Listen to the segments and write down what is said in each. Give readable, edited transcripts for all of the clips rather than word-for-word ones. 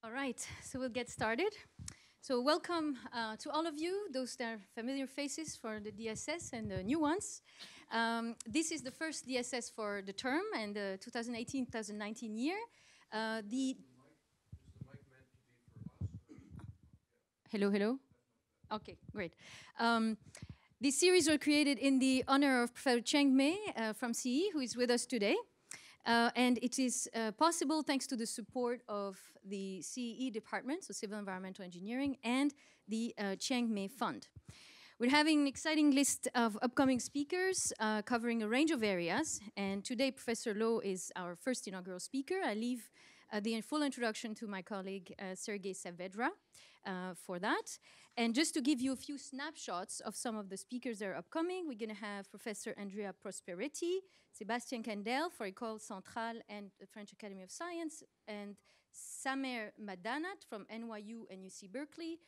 All right, so we'll get started. So welcome to all of you, those that are familiar faces for the DSS and the new ones. This is the first DSS for the term and the 2018-2019 year. Hello, hello? Okay, great. This series was created in the honor of Professor Cheng Mei from CE, who is with us today. And it is possible thanks to the support of the CE department, so Civil Environmental Engineering, and the Cheng Mei Fund. We're having an exciting list of upcoming speakers covering a range of areas. And today, Professor Lo is our first inaugural speaker. I leave the full introduction to my colleague, Sergei Saavedra, for that. And just to give you a few snapshots of some of the speakers that are upcoming, we're going to have Professor Andrea Prosperetti, Sébastien Candel for École Centrale and the French Academy of Science, and Samer Madanat from NYU and UC Berkeley,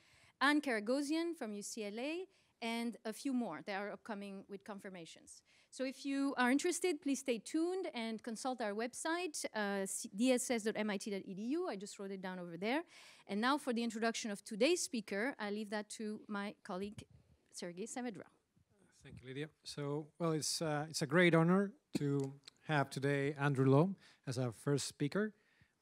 Anne Karagosian from UCLA, and a few more that are upcoming with confirmations. So if you are interested, please stay tuned and consult our website, dss.mit.edu. I just wrote it down over there. And now for the introduction of today's speaker, I leave that to my colleague, Sergei Saavedra. Thank you, Lydia. So, well, it's a great honor to have today Andrew Lo as our first speaker.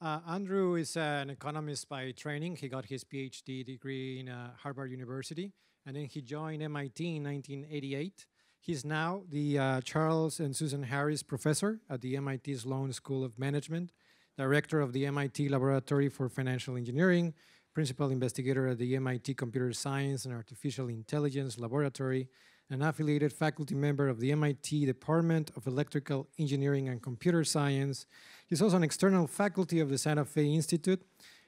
Andrew is an economist by training. He got his PhD degree in Harvard University, and then he joined MIT in 1988. He's now the Charles and Susan Harris Professor at the MIT Sloan School of Management, Director of the MIT Laboratory for Financial Engineering, Principal Investigator at the MIT Computer Science and Artificial Intelligence Laboratory, an affiliated faculty member of the MIT Department of Electrical Engineering and Computer Science. He's also an external faculty of the Santa Fe Institute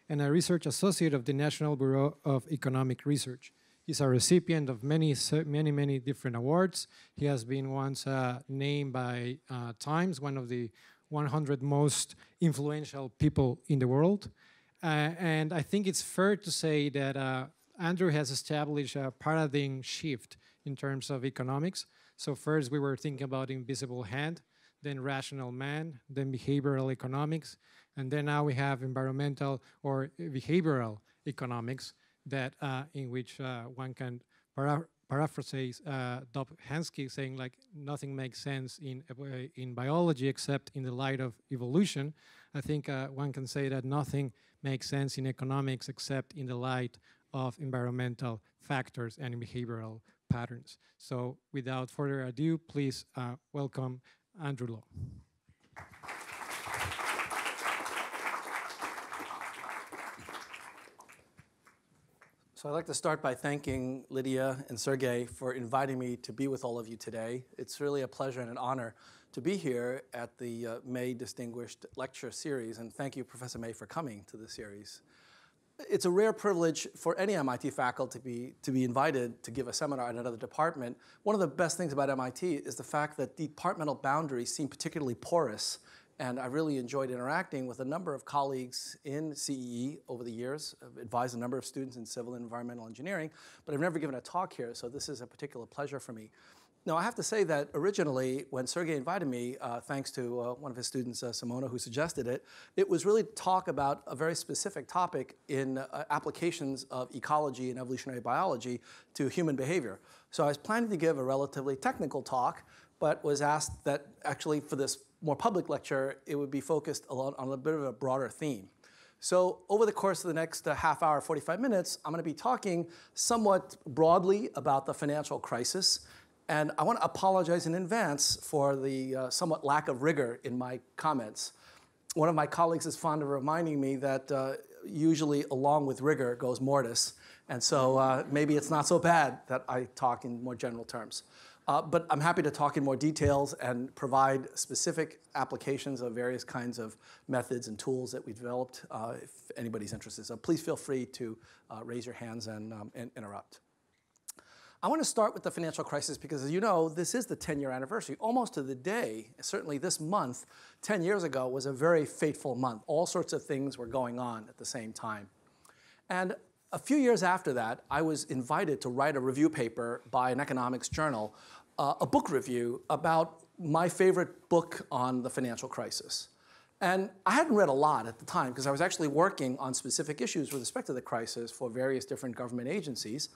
and a research associate of the National Bureau of Economic Research. He's a recipient of many different awards. He has been once named by Times one of the 100 most influential people in the world. And I think it's fair to say that Andrew has established a paradigm shift in terms of economics. So first we were thinking about invisible hand, then rational man, then behavioral economics, and then now we have environmental or behavioral economics that in which one can paraphrase Dobzhansky saying like nothing makes sense in biology except in the light of evolution. I think one can say that nothing makes sense in economics except in the light of environmental factors and behavioral patterns. So without further ado, please welcome Andrew Lo. So I'd like to start by thanking Lydia and Sergei for inviting me to be with all of you today. It's really a pleasure and an honor to be here at the May Distinguished Lecture Series, and thank you, Professor May, for coming to the series. It's a rare privilege for any MIT faculty to be invited to give a seminar at another department. One of the best things about MIT is the fact that departmental boundaries seem particularly porous, and I really enjoyed interacting with a number of colleagues in CEE over the years. I've advised a number of students in civil and environmental engineering, but I've never given a talk here, so this is a particular pleasure for me. Now, I have to say that originally, when Sergei invited me, thanks to one of his students, Simona, who suggested it, it was really to talk about a very specific topic in applications of ecology and evolutionary biology to human behavior. So I was planning to give a relatively technical talk, but was asked that actually for this more public lecture, it would be focused on a bit of a broader theme. So over the course of the next half hour, 45 minutes, I'm going to be talking somewhat broadly about the financial crisis. And I want to apologize in advance for the somewhat lack of rigor in my comments. One of my colleagues is fond of reminding me that usually along with rigor goes mortis. And so maybe it's not so bad that I talk in more general terms. But I'm happy to talk in more details and provide specific applications of various kinds of methods and tools that we developed if anybody's interested. So please feel free to raise your hands and interrupt. I want to start with the financial crisis because, as you know, this is the 10-year anniversary. Almost to the day, certainly this month, 10 years ago was a very fateful month. All sorts of things were going on at the same time. And a few years after that, I was invited to write a review paper by an economics journal, a book review about my favorite book on the financial crisis. And I hadn't read a lot at the time because I was actually working on specific issues with respect to the crisis for various different government agencies.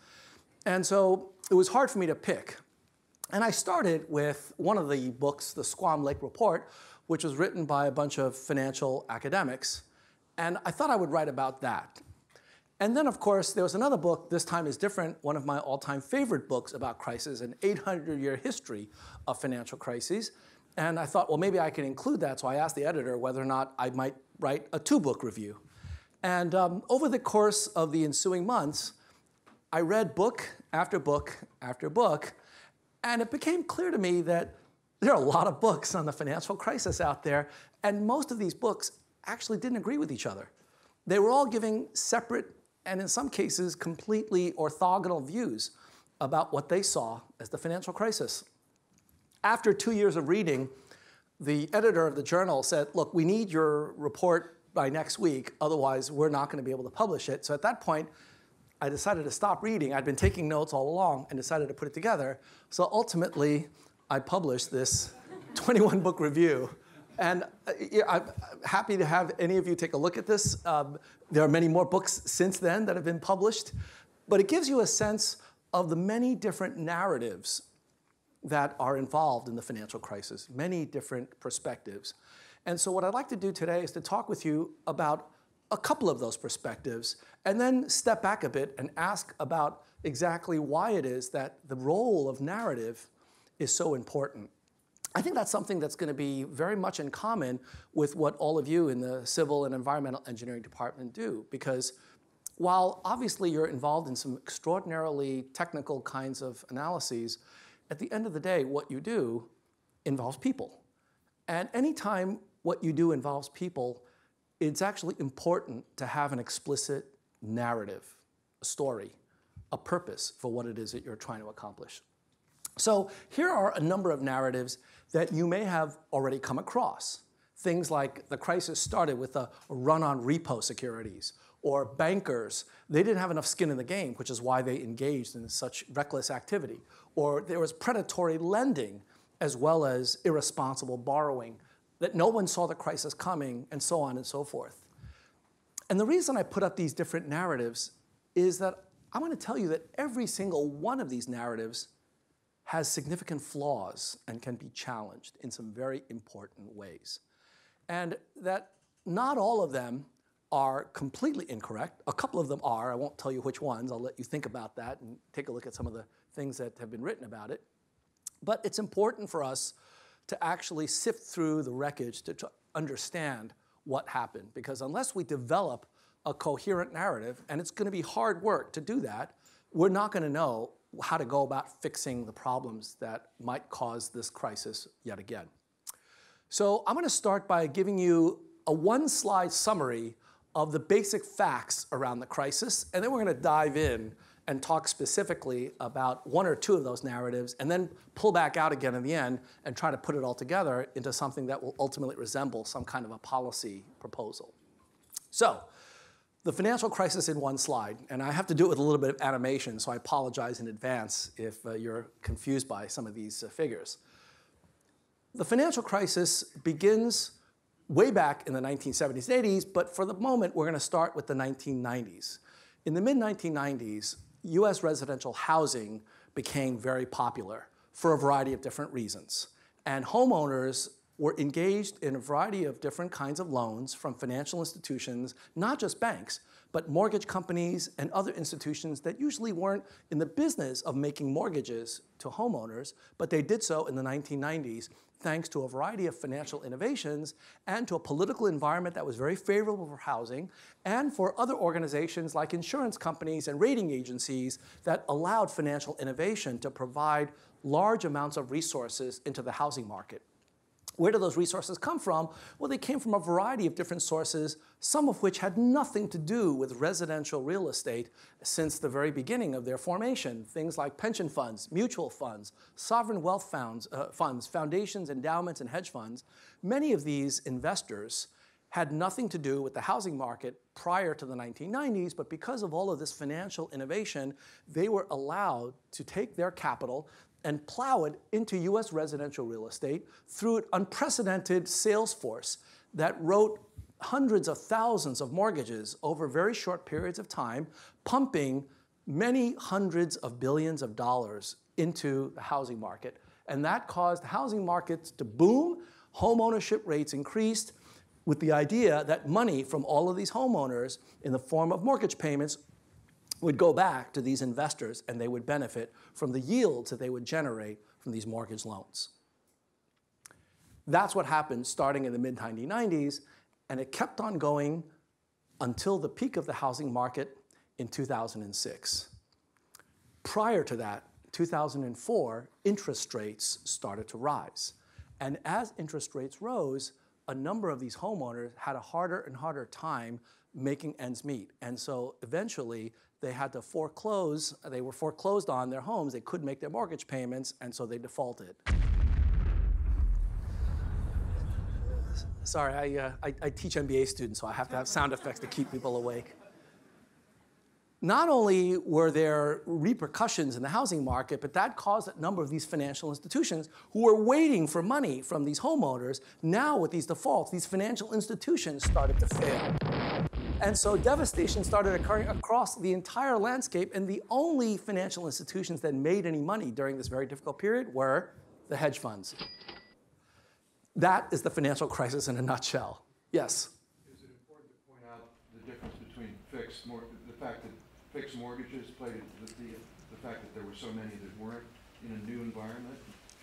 And so it was hard for me to pick. And I started with one of the books, the Squam Lake Report, which was written by a bunch of financial academics. And I thought I would write about that. And then, of course, there was another book, This Time is Different, one of my all-time favorite books about crisis, an 800-year history of financial crises. And I thought, well, maybe I can include that. So I asked the editor whether or not I might write a 2-book review. And over the course of the ensuing months, I read book after book after book. And it became clear to me that there are a lot of books on the financial crisis out there. And most of these books actually didn't agree with each other. They were all giving separate and in some cases completely orthogonal views about what they saw as the financial crisis. After 2 years of reading, the editor of the journal said, look, we need your report by next week, otherwise we're not going to be able to publish it. So at that point, I decided to stop reading. I'd been taking notes all along and decided to put it together. So ultimately, I published this 21-book review. And I'm happy to have any of you take a look at this. There are many more books since then that have been published. But it gives you a sense of the many different narratives that are involved in the financial crisis, many different perspectives. And so what I'd like to do today is to talk with you about a couple of those perspectives, and then step back a bit and ask about exactly why it is that the role of narrative is so important. I think that's something that's going to be very much in common with what all of you in the civil and environmental engineering department do, because while obviously you're involved in some extraordinarily technical kinds of analyses, at the end of the day, what you do involves people. And anytime what you do involves people, it's actually important to have an explicit narrative, a story, a purpose for what it is that you're trying to accomplish. So here are a number of narratives that you may have already come across. Things like the crisis started with a run on repo securities, or bankers, they didn't have enough skin in the game, which is why they engaged in such reckless activity. Or there was predatory lending as well as irresponsible borrowing, that no one saw the crisis coming, and so on and so forth. And the reason I put up these different narratives is that I want to tell you that every single one of these narratives has significant flaws and can be challenged in some very important ways. And that not all of them are completely incorrect. A couple of them are. I won't tell you which ones. I'll let you think about that and take a look at some of the things that have been written about it. But it's important for us to actually sift through the wreckage to understand what happened. Because unless we develop a coherent narrative, and it's going to be hard work to do that, we're not going to know how to go about fixing the problems that might cause this crisis yet again. So I'm going to start by giving you a one-slide summary of the basic facts around the crisis, and then we're going to dive in and talk specifically about one or two of those narratives, and then pull back out again in the end and try to put it all together into something that will ultimately resemble some kind of a policy proposal. So, the financial crisis in one slide, and I have to do it with a little bit of animation, so I apologize in advance if you're confused by some of these figures. The financial crisis begins way back in the 1970s and 80s, but for the moment, we're going to start with the 1990s. In the mid-1990s, US residential housing became very popular for a variety of different reasons. And homeowners were engaged in a variety of different kinds of loans from financial institutions, not just banks, but mortgage companies and other institutions that usually weren't in the business of making mortgages to homeowners, but they did so in the 1990s thanks to a variety of financial innovations and to a political environment that was very favorable for housing and for other organizations like insurance companies and rating agencies that allowed financial innovation to provide large amounts of resources into the housing market. Where do those resources come from? Well, they came from a variety of different sources, some of which had nothing to do with residential real estate since the very beginning of their formation. Things like pension funds, mutual funds, sovereign wealth funds, foundations, endowments, and hedge funds. Many of these investors had nothing to do with the housing market prior to the 1990s, but because of all of this financial innovation, they were allowed to take their capital and plow it into US residential real estate through an unprecedented sales force that wrote hundreds of thousands of mortgages over very short periods of time, pumping many hundreds of billions of dollars into the housing market. And that caused housing markets to boom. Home ownership rates increased with the idea that money from all of these homeowners in the form of mortgage payments would go back to these investors, and they would benefit from the yields that they would generate from these mortgage loans. That's what happened starting in the mid-1990s, and it kept on going until the peak of the housing market in 2006. Prior to that, 2004, interest rates started to rise. And as interest rates rose, a number of these homeowners had a harder and harder time making ends meet. And so eventually, they had to foreclose. They were foreclosed on their homes. They couldn't make their mortgage payments, and so they defaulted. Sorry, I teach MBA students, so I have to have sound effects to keep people awake. Not only were there repercussions in the housing market, but that caused a number of these financial institutions who were waiting for money from these homeowners. Now with these defaults, these financial institutions started to fail. And so devastation started occurring across the entire landscape, and the only financial institutions that made any money during this very difficult period were the hedge funds. That is the financial crisis in a nutshell. Yes? Is it important to point out the difference between the fact that fixed mortgages played the fact that there were so many that weren't in a new environment?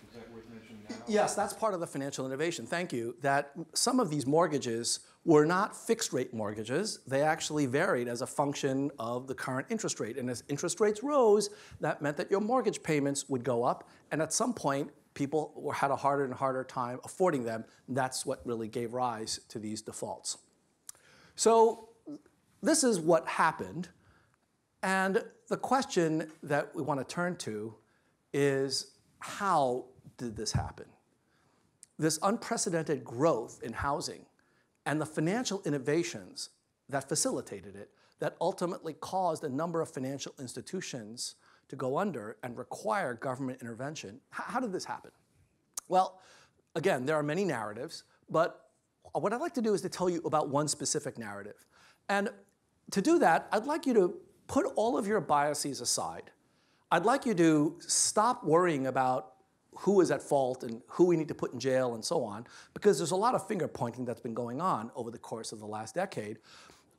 Is that worth mentioning now? Yes, that's part of the financial innovation. Thank you. That some of these mortgages were not fixed rate mortgages. They actually varied as a function of the current interest rate. And as interest rates rose, that meant that your mortgage payments would go up. And at some point, people had a harder and harder time affording them. And that's what really gave rise to these defaults. So this is what happened. And the question that we want to turn to is, how did this happen? This unprecedented growth in housing and the financial innovations that facilitated it, that ultimately caused a number of financial institutions to go under and require government intervention. How did this happen? Well, again, there are many narratives, but what I'd like to do is to tell you about one specific narrative. And to do that, I'd like you to put all of your biases aside. I'd like you to stop worrying about who is at fault and who we need to put in jail and so on, because there's a lot of finger pointing that's been going on over the course of the last decade.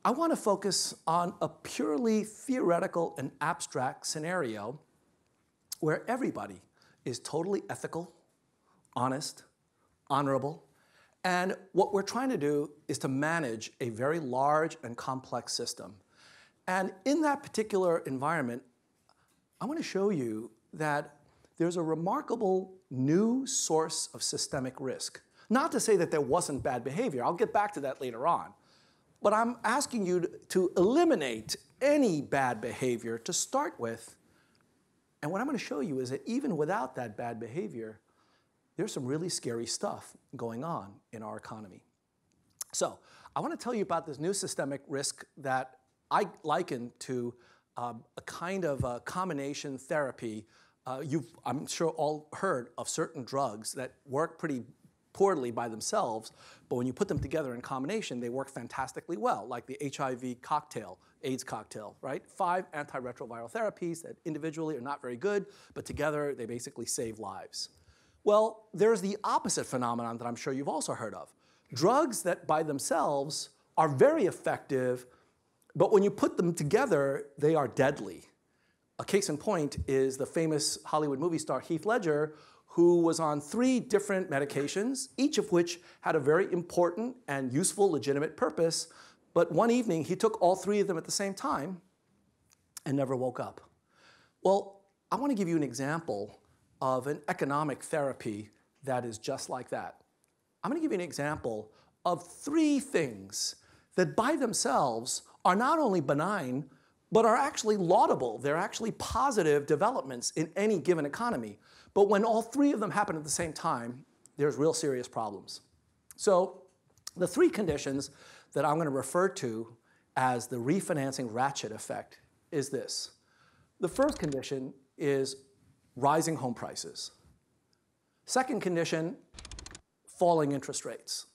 I want to focus on a purely theoretical and abstract scenario where everybody is totally ethical, honest, honorable, and what we're trying to do is to manage a very large and complex system. And in that particular environment, I want to show you that there's a remarkable new source of systemic risk. Not to say that there wasn't bad behavior. I'll get back to that later on. But I'm asking you to eliminate any bad behavior to start with. And what I'm going to show you is that even without that bad behavior, there's some really scary stuff going on in our economy. So I want to tell you about this new systemic risk that I liken to a kind of a combination therapy. You've, I'm sure, all heard of certain drugs that work pretty poorly by themselves, but when you put them together in combination, they work fantastically well, like the HIV cocktail, AIDS cocktail, right? 5 antiretroviral therapies that individually are not very good, but together they basically save lives. Well, there's the opposite phenomenon that I'm sure you've also heard of. Drugs that by themselves are very effective, but when you put them together, they are deadly. A case in point is the famous Hollywood movie star Heath Ledger, who was on 3 different medications, each of which had a very important and useful, legitimate purpose. But one evening, he took all 3 of them at the same time and never woke up. Well, I want to give you an example of an economic therapy that is just like that. I'm going to give you an example of 3 things that by themselves are not only benign, but are actually laudable. They're actually positive developments in any given economy. But when all 3 of them happen at the same time, there's real serious problems. So the 3 conditions that I'm going to refer to as the refinancing ratchet effect is this. The first condition is rising home prices. Second condition, falling interest rates.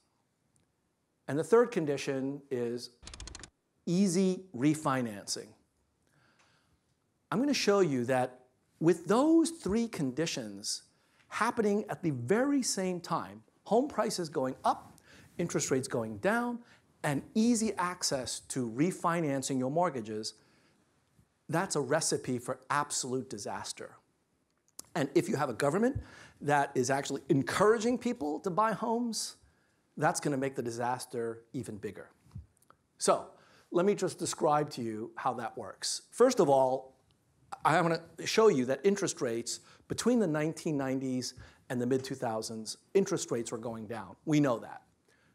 And the third condition is easy refinancing. I'm going to show you that with those three conditions happening at the very same time, home prices going up, interest rates going down, and easy access to refinancing your mortgages, that's a recipe for absolute disaster. And if you have a government that is actually encouraging people to buy homes, that's going to make the disaster even bigger. So let me just describe to you how that works. First of all, I'm going to show you that interest rates between the 1990s and the mid-2000s, interest rates were going down. We know that.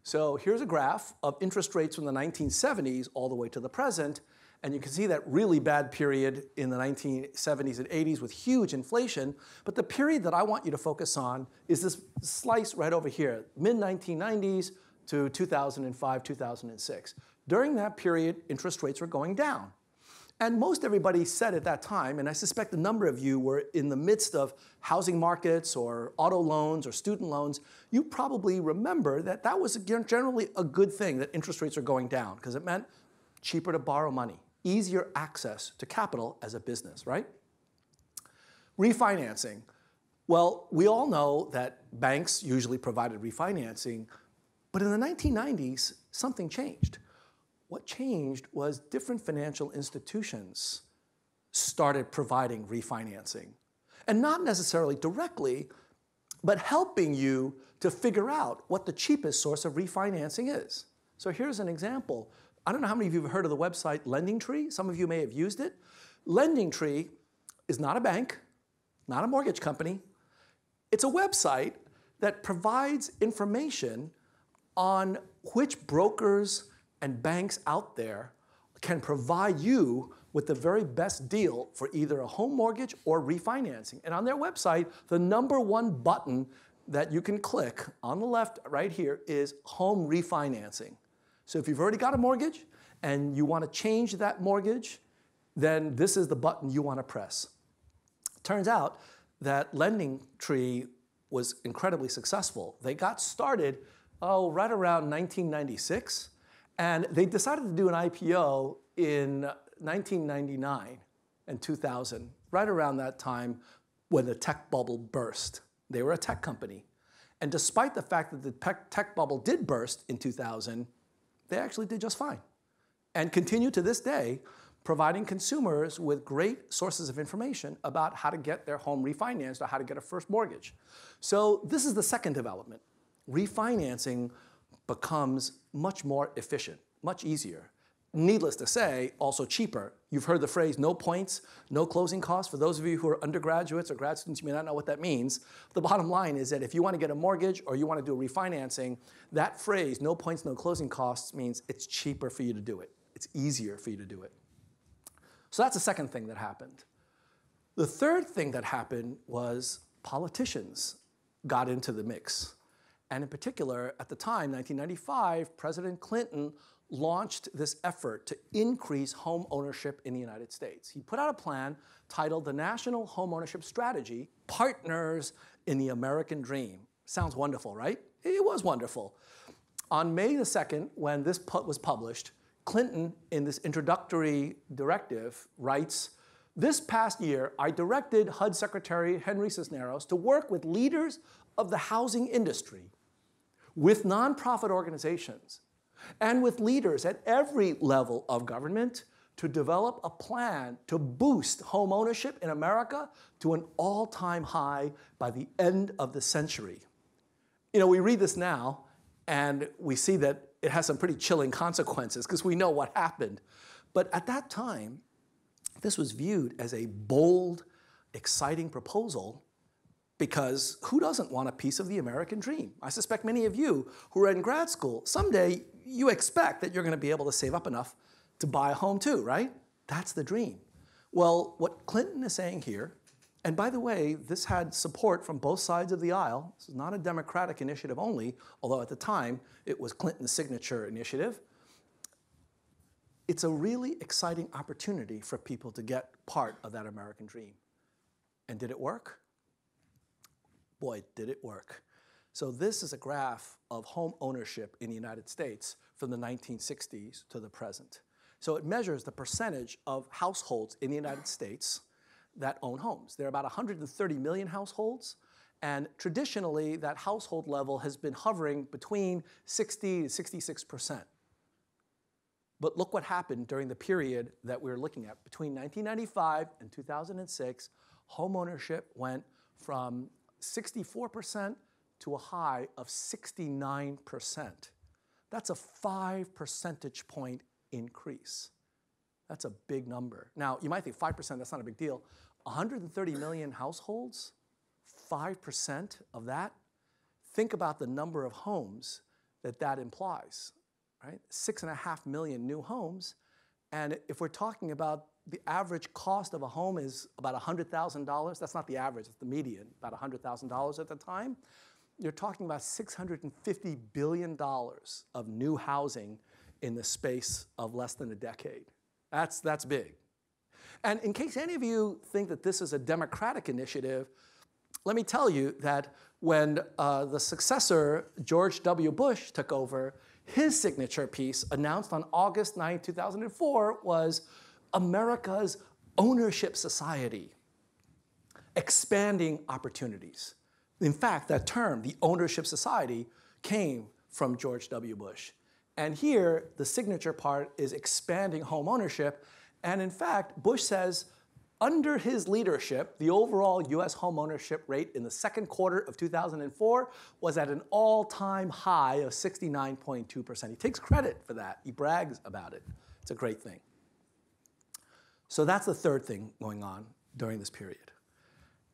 So here's a graph of interest rates from the 1970s all the way to the present. And you can see that really bad period in the 1970s and 80s with huge inflation. But the period that I want you to focus on is this slice right over here, mid-1990s to 2005, 2006. During that period, interest rates were going down. And most everybody said at that time, and I suspect a number of you were in the midst of housing markets or auto loans or student loans, you probably remember that that was generally a good thing that interest rates are going down because it meant cheaper to borrow money, easier access to capital as a business, right? Refinancing. Well, we all know that banks usually provided refinancing, but in the 1990s, something changed. What changed was different financial institutions started providing refinancing. And not necessarily directly, but helping you to figure out what the cheapest source of refinancing is. So here's an example. I don't know how many of you have heard of the website LendingTree. Some of you may have used it. LendingTree is not a bank, not a mortgage company. It's a website that provides information on which brokers and banks out there can provide you with the very best deal for either a home mortgage or refinancing. And on their website, the #1 button that you can click on the left right here is home refinancing. So if you've already got a mortgage and you want to change that mortgage, then this is the button you want to press. Turns out that LendingTree was incredibly successful. They got started, right around 1996, and they decided to do an IPO in 1999 and 2000, right around that time when the tech bubble burst. They were a tech company. And despite the fact that the tech bubble did burst in 2000, they actually did just fine and continue to this day providing consumers with great sources of information about how to get their home refinanced or how to get a first mortgage. So this is the second development. Refinancing becomes much more efficient, much easier. Needless to say, also cheaper. You've heard the phrase, no points, no closing costs. For those of you who are undergraduates or grad students, you may not know what that means. The bottom line is that if you want to get a mortgage or you want to do a refinancing, that phrase, no points, no closing costs, means it's cheaper for you to do it. It's easier for you to do it. So that's the second thing that happened. The third thing that happened was politicians got into the mix. And in particular, at the time, 1995, President Clinton launched this effort to increase home ownership in the United States. He put out a plan titled the National Homeownership Strategy, Partners in the American Dream. Sounds wonderful, right? It was wonderful. On May the 2nd, when this was published, Clinton, in this introductory directive, writes, "This past year, I directed HUD Secretary Henry Cisneros to work with leaders of the housing industry, with nonprofit organizations, and with leaders at every level of government to develop a plan to boost home ownership in America to an all-time high by the end of the century." You know, we read this now, and we see that it has some pretty chilling consequences because we know what happened. But at that time, this was viewed as a bold, exciting proposal because who doesn't want a piece of the American dream? I suspect many of you who are in grad school, someday you expect that you're going to be able to save up enough to buy a home too, right? That's the dream. Well, what Clinton is saying here, and by the way, this had support from both sides of the aisle. This is not a Democratic initiative only, although at the time it was Clinton's signature initiative. It's a really exciting opportunity for people to get part of that American dream. And did it work? Boy, did it work. So this is a graph of home ownership in the United States from the 1960s to the present. So it measures the percentage of households in the United States that own homes. There are about 130 million households, and traditionally that household level has been hovering between 60 to 66%. But look what happened during the period that we're looking at. Between 1995 and 2006, home ownership went from 64% to a high of 69%. That's a 5 percentage point increase. That's a big number. Now, you might think 5%, that's not a big deal. 130 million households, 5% of that. Think about the number of homes that implies, right? 6.5 million new homes. And if we're talking about the average cost of a home is about $100,000, that's not the average, it's the median, about $100,000 at the time. You're talking about $650 billion of new housing in the space of less than a decade. That's big. And in case any of you think that this is a Democratic initiative, let me tell you that when the successor, George W. Bush, took over, his signature piece announced on August 9, 2004 was America's Ownership Society, expanding opportunities. In fact, that term, the Ownership Society, came from George W. Bush. And here, the signature part is expanding home ownership. And in fact, Bush says, under his leadership, the overall US home ownership rate in the second quarter of 2004 was at an all-time high of 69.2%. He takes credit for that. He brags about it. It's a great thing. So that's the third thing going on during this period.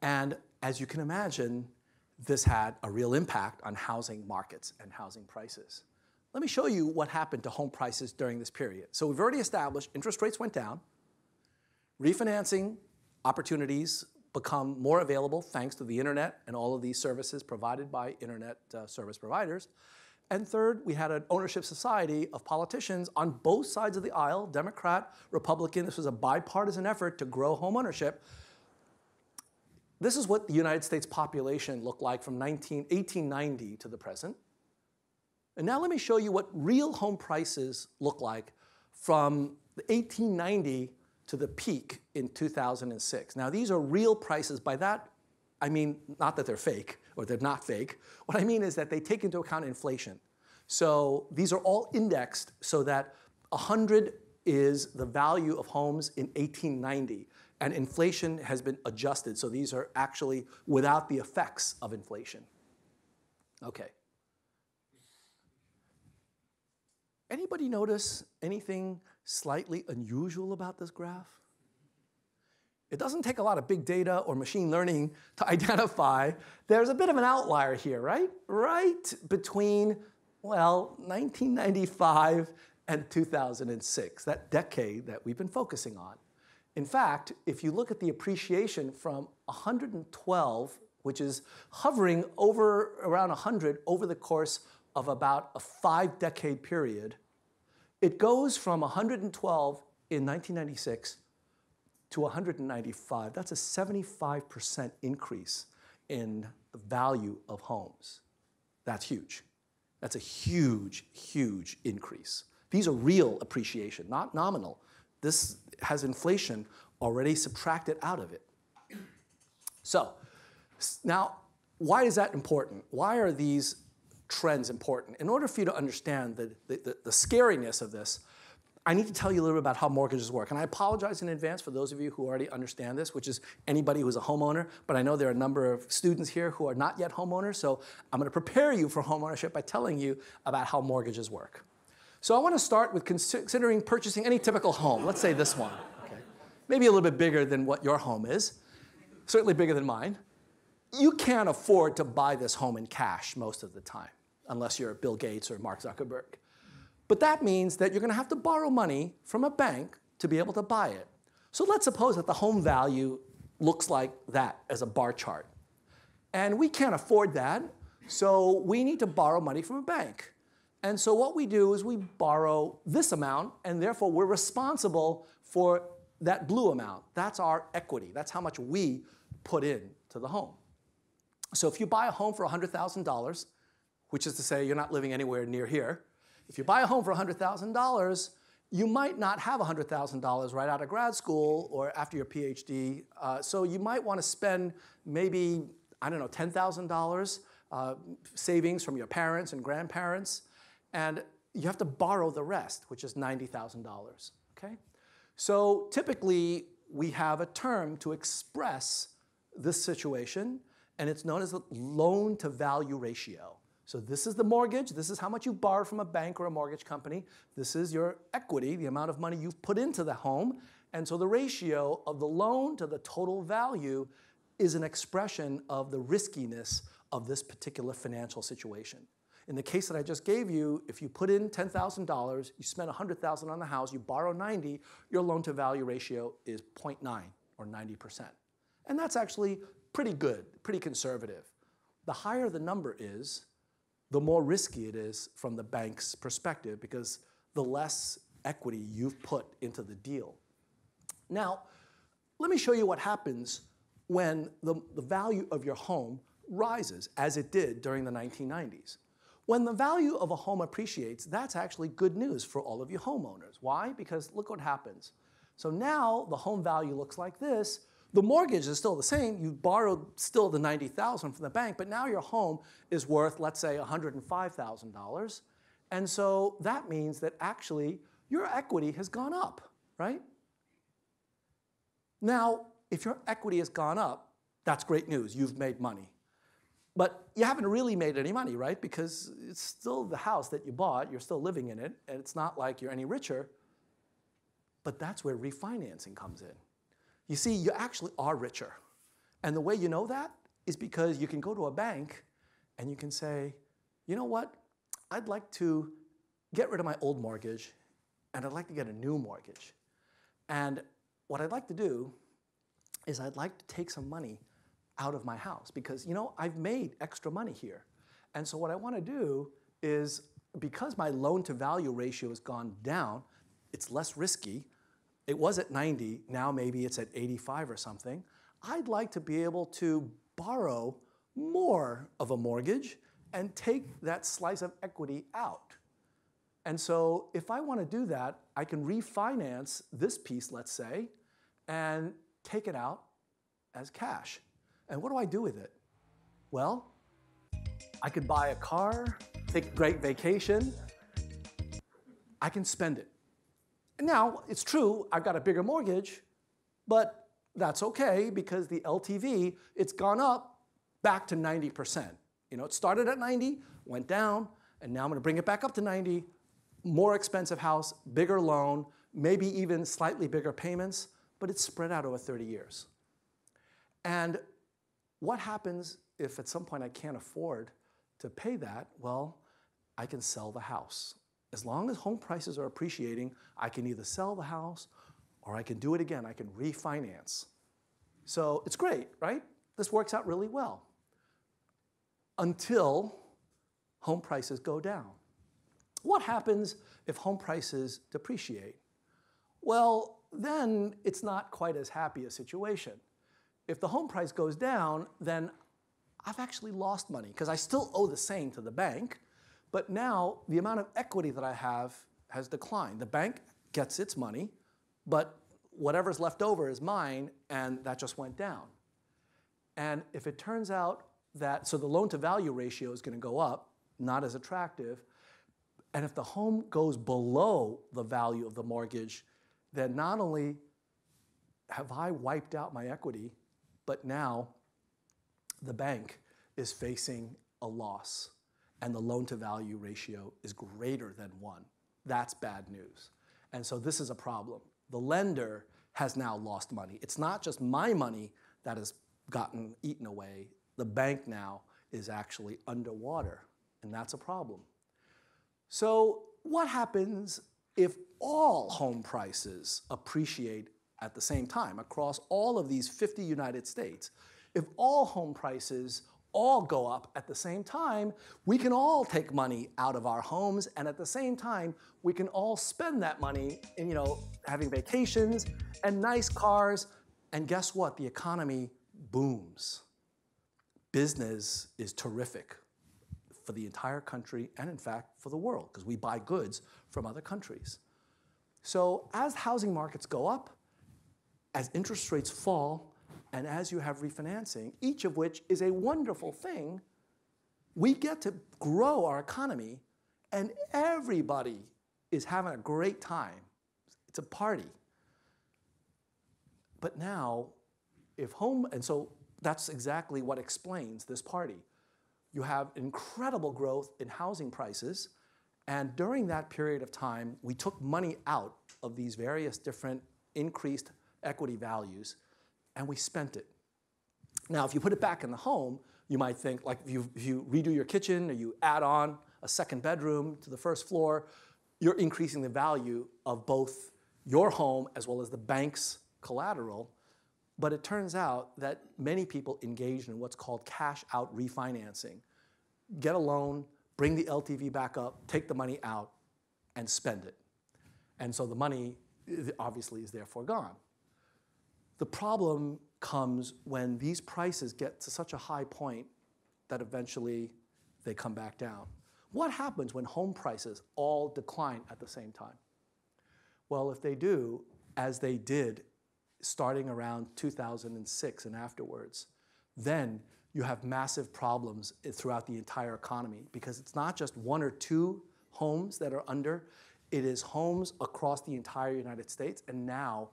And as you can imagine, this had a real impact on housing markets and housing prices. Let me show you what happened to home prices during this period. So we've already established interest rates went down. Refinancing opportunities become more available thanks to the internet and all of these services provided by internet service providers. And third, we had an ownership society of politicians on both sides of the aisle, Democrat, Republican. This was a bipartisan effort to grow home ownership. This is what the United States population looked like from 1890 to the present. And now let me show you what real home prices look like from 1890 to the peak in 2006. Now, these are real prices. By that, I mean not that they're fake or they're not fake. What I mean is that they take into account inflation. So these are all indexed so that 100 is the value of homes in 1890. And inflation has been adjusted. So these are actually without the effects of inflation. Okay. Anybody notice anything slightly unusual about this graph? It doesn't take a lot of big data or machine learning to identify there's a bit of an outlier here, right? Right between, well, 1995 and 2006, that decade that we've been focusing on. In fact, if you look at the appreciation from 112, which is hovering over around 100 over the course of about a 5-decade period, it goes from 112 in 1996 to 195. That's a 75% increase in the value of homes. That's huge. That's a huge, huge increase. These are real appreciation, not nominal. This has inflation already subtracted out of it. So now, why is that important? Why are these trends important? In order for you to understand the scariness of this, I need to tell you a little bit about how mortgages work. And I apologize in advance for those of you who already understand this, which is anybody who's a homeowner. But I know there are a number of students here who are not yet homeowners. So I'm going to prepare you for homeownership by telling you about how mortgages work. So I want to start with considering purchasing any typical home. Let's say this one. Okay. Maybe a little bit bigger than what your home is. Certainly bigger than mine. You can't afford to buy this home in cash most of the time, unless you're Bill Gates or Mark Zuckerberg. But that means that you're going to have to borrow money from a bank to be able to buy it. So let's suppose that the home value looks like that as a bar chart. And we can't afford that, so we need to borrow money from a bank. And so what we do is we borrow this amount, and therefore we're responsible for that blue amount. That's our equity. That's how much we put in to the home. So if you buy a home for $100,000, which is to say you're not living anywhere near here, if you buy a home for $100,000, you might not have $100,000 right out of grad school or after your PhD. So you might want to spend maybe, I don't know, $10,000 savings from your parents and grandparents. And you have to borrow the rest, which is $90,000, okay? So typically, we have a term to express this situation, and it's known as the loan-to-value ratio. So this is the mortgage. This is how much you borrow from a bank or a mortgage company. This is your equity, the amount of money you've put into the home. And so the ratio of the loan to the total value is an expression of the riskiness of this particular financial situation. In the case that I just gave you, if you put in $10,000, you spend $100,000 on the house, you borrow 90, your loan-to-value ratio is 0.9 or 90%. And that's actually pretty good, pretty conservative. The higher the number is, the more risky it is from the bank's perspective because the less equity you've put into the deal. Now, let me show you what happens when the value of your home rises, as it did during the 1990s. When the value of a home appreciates, that's actually good news for all of you homeowners. Why? Because look what happens. So now the home value looks like this. The mortgage is still the same. You borrowed still the $90,000 from the bank, but now your home is worth, let's say, $105,000. And so that means that actually your equity has gone up, right? Now, if your equity has gone up, that's great news. You've made money. But you haven't really made any money, right? Because it's still the house that you bought. You're still living in it. And it's not like you're any richer. But that's where refinancing comes in. You see, you actually are richer. And the way you know that is because you can go to a bank and you can say, you know what? I'd like to get rid of my old mortgage and I'd like to get a new mortgage. And what I'd like to do is I'd like to take some money out of my house because, you know, I've made extra money here. And so what I want to do is, because my loan-to-value ratio has gone down, it's less risky. It was at 90, now maybe it's at 85 or something. I'd like to be able to borrow more of a mortgage and take that slice of equity out. And so if I want to do that, I can refinance this piece, let's say, and take it out as cash. And what do I do with it? Well, I could buy a car, take a great vacation. I can spend it. Now, it's true, I've got a bigger mortgage, but that's okay because the LTV, it's gone up back to 90%. You know, it started at 90, went down, and now I'm going to bring it back up to 90, more expensive house, bigger loan, maybe even slightly bigger payments, but it's spread out over 30 years. And what happens if at some point I can't afford to pay that? Well, I can sell the house. As long as home prices are appreciating, I can either sell the house or I can do it again. I can refinance. So it's great, right? This works out really well until home prices go down. What happens if home prices depreciate? Well, then it's not quite as happy a situation. If the home price goes down, then I've actually lost money because I still owe the same to the bank, but now the amount of equity that I have has declined. The bank gets its money, but whatever's left over is mine, and that just went down. And if it turns out that, so the loan-to-value ratio is going to go up, not as attractive, and if the home goes below the value of the mortgage, then not only have I wiped out my equity, but now the bank is facing a loss, and the loan-to-value ratio is greater than 1. That's bad news. And so this is a problem. The lender has now lost money. It's not just my money that has gotten eaten away. The bank now is actually underwater, and that's a problem. So what happens if all home prices appreciate at the same time across all of these 50 United States? If all home prices all go up at the same time, we can all take money out of our homes, and at the same time, we can all spend that money in, having vacations and nice cars, and guess what? The economy booms. business is terrific for the entire country and, in fact, for the world, because we buy goods from other countries. So as housing markets go up, as interest rates fall, and as you have refinancing, each of which is a wonderful thing, we get to grow our economy, and everybody is having a great time. It's a party. But now, and so that's exactly what explains this party. You have incredible growth in housing prices, and during that period of time, we took money out of these various different increased equity values, and we spent it. Now, if you put it back in the home, you might think, like if you redo your kitchen or you add on a second bedroom to the first floor, you're increasing the value of both your home as well as the bank's collateral. But it turns out that many people engage in what's called cash-out refinancing. Get a loan, bring the LTV back up, take the money out, and spend it. And so the money obviously is therefore gone. The problem comes when these prices get to such a high point that eventually they come back down. What happens when home prices all decline at the same time? Well, if they do, as they did starting around 2006 and afterwards, then you have massive problems throughout the entire economy, because it's not just one or two homes that are under, it is homes across the entire United States, and now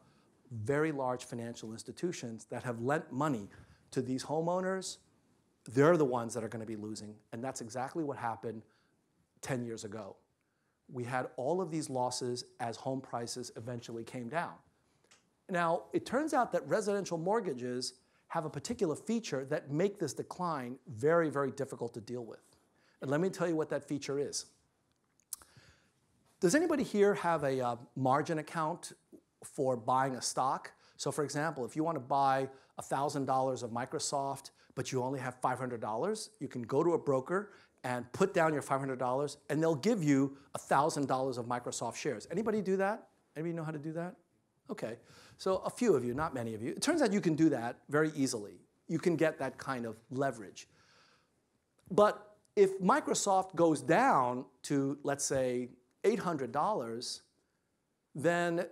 very large financial institutions that have lent money to these homeowners. They're the ones that are going to be losing, and that's exactly what happened 10 years ago. We had all of these losses as home prices eventually came down. Now, it turns out that residential mortgages have a particular feature that make this decline very, very difficult to deal with. And let me tell you what that feature is. Does anybody here have a margin account for buying a stock? So for example, if you want to buy $1,000 of Microsoft, but you only have $500, you can go to a broker and put down your $500, and they'll give you $1,000 of Microsoft shares. Anybody do that? Anybody know how to do that? Okay, so a few of you, not many of you. It turns out you can do that very easily. You can get that kind of leverage. But if Microsoft goes down to, let's say, $800, then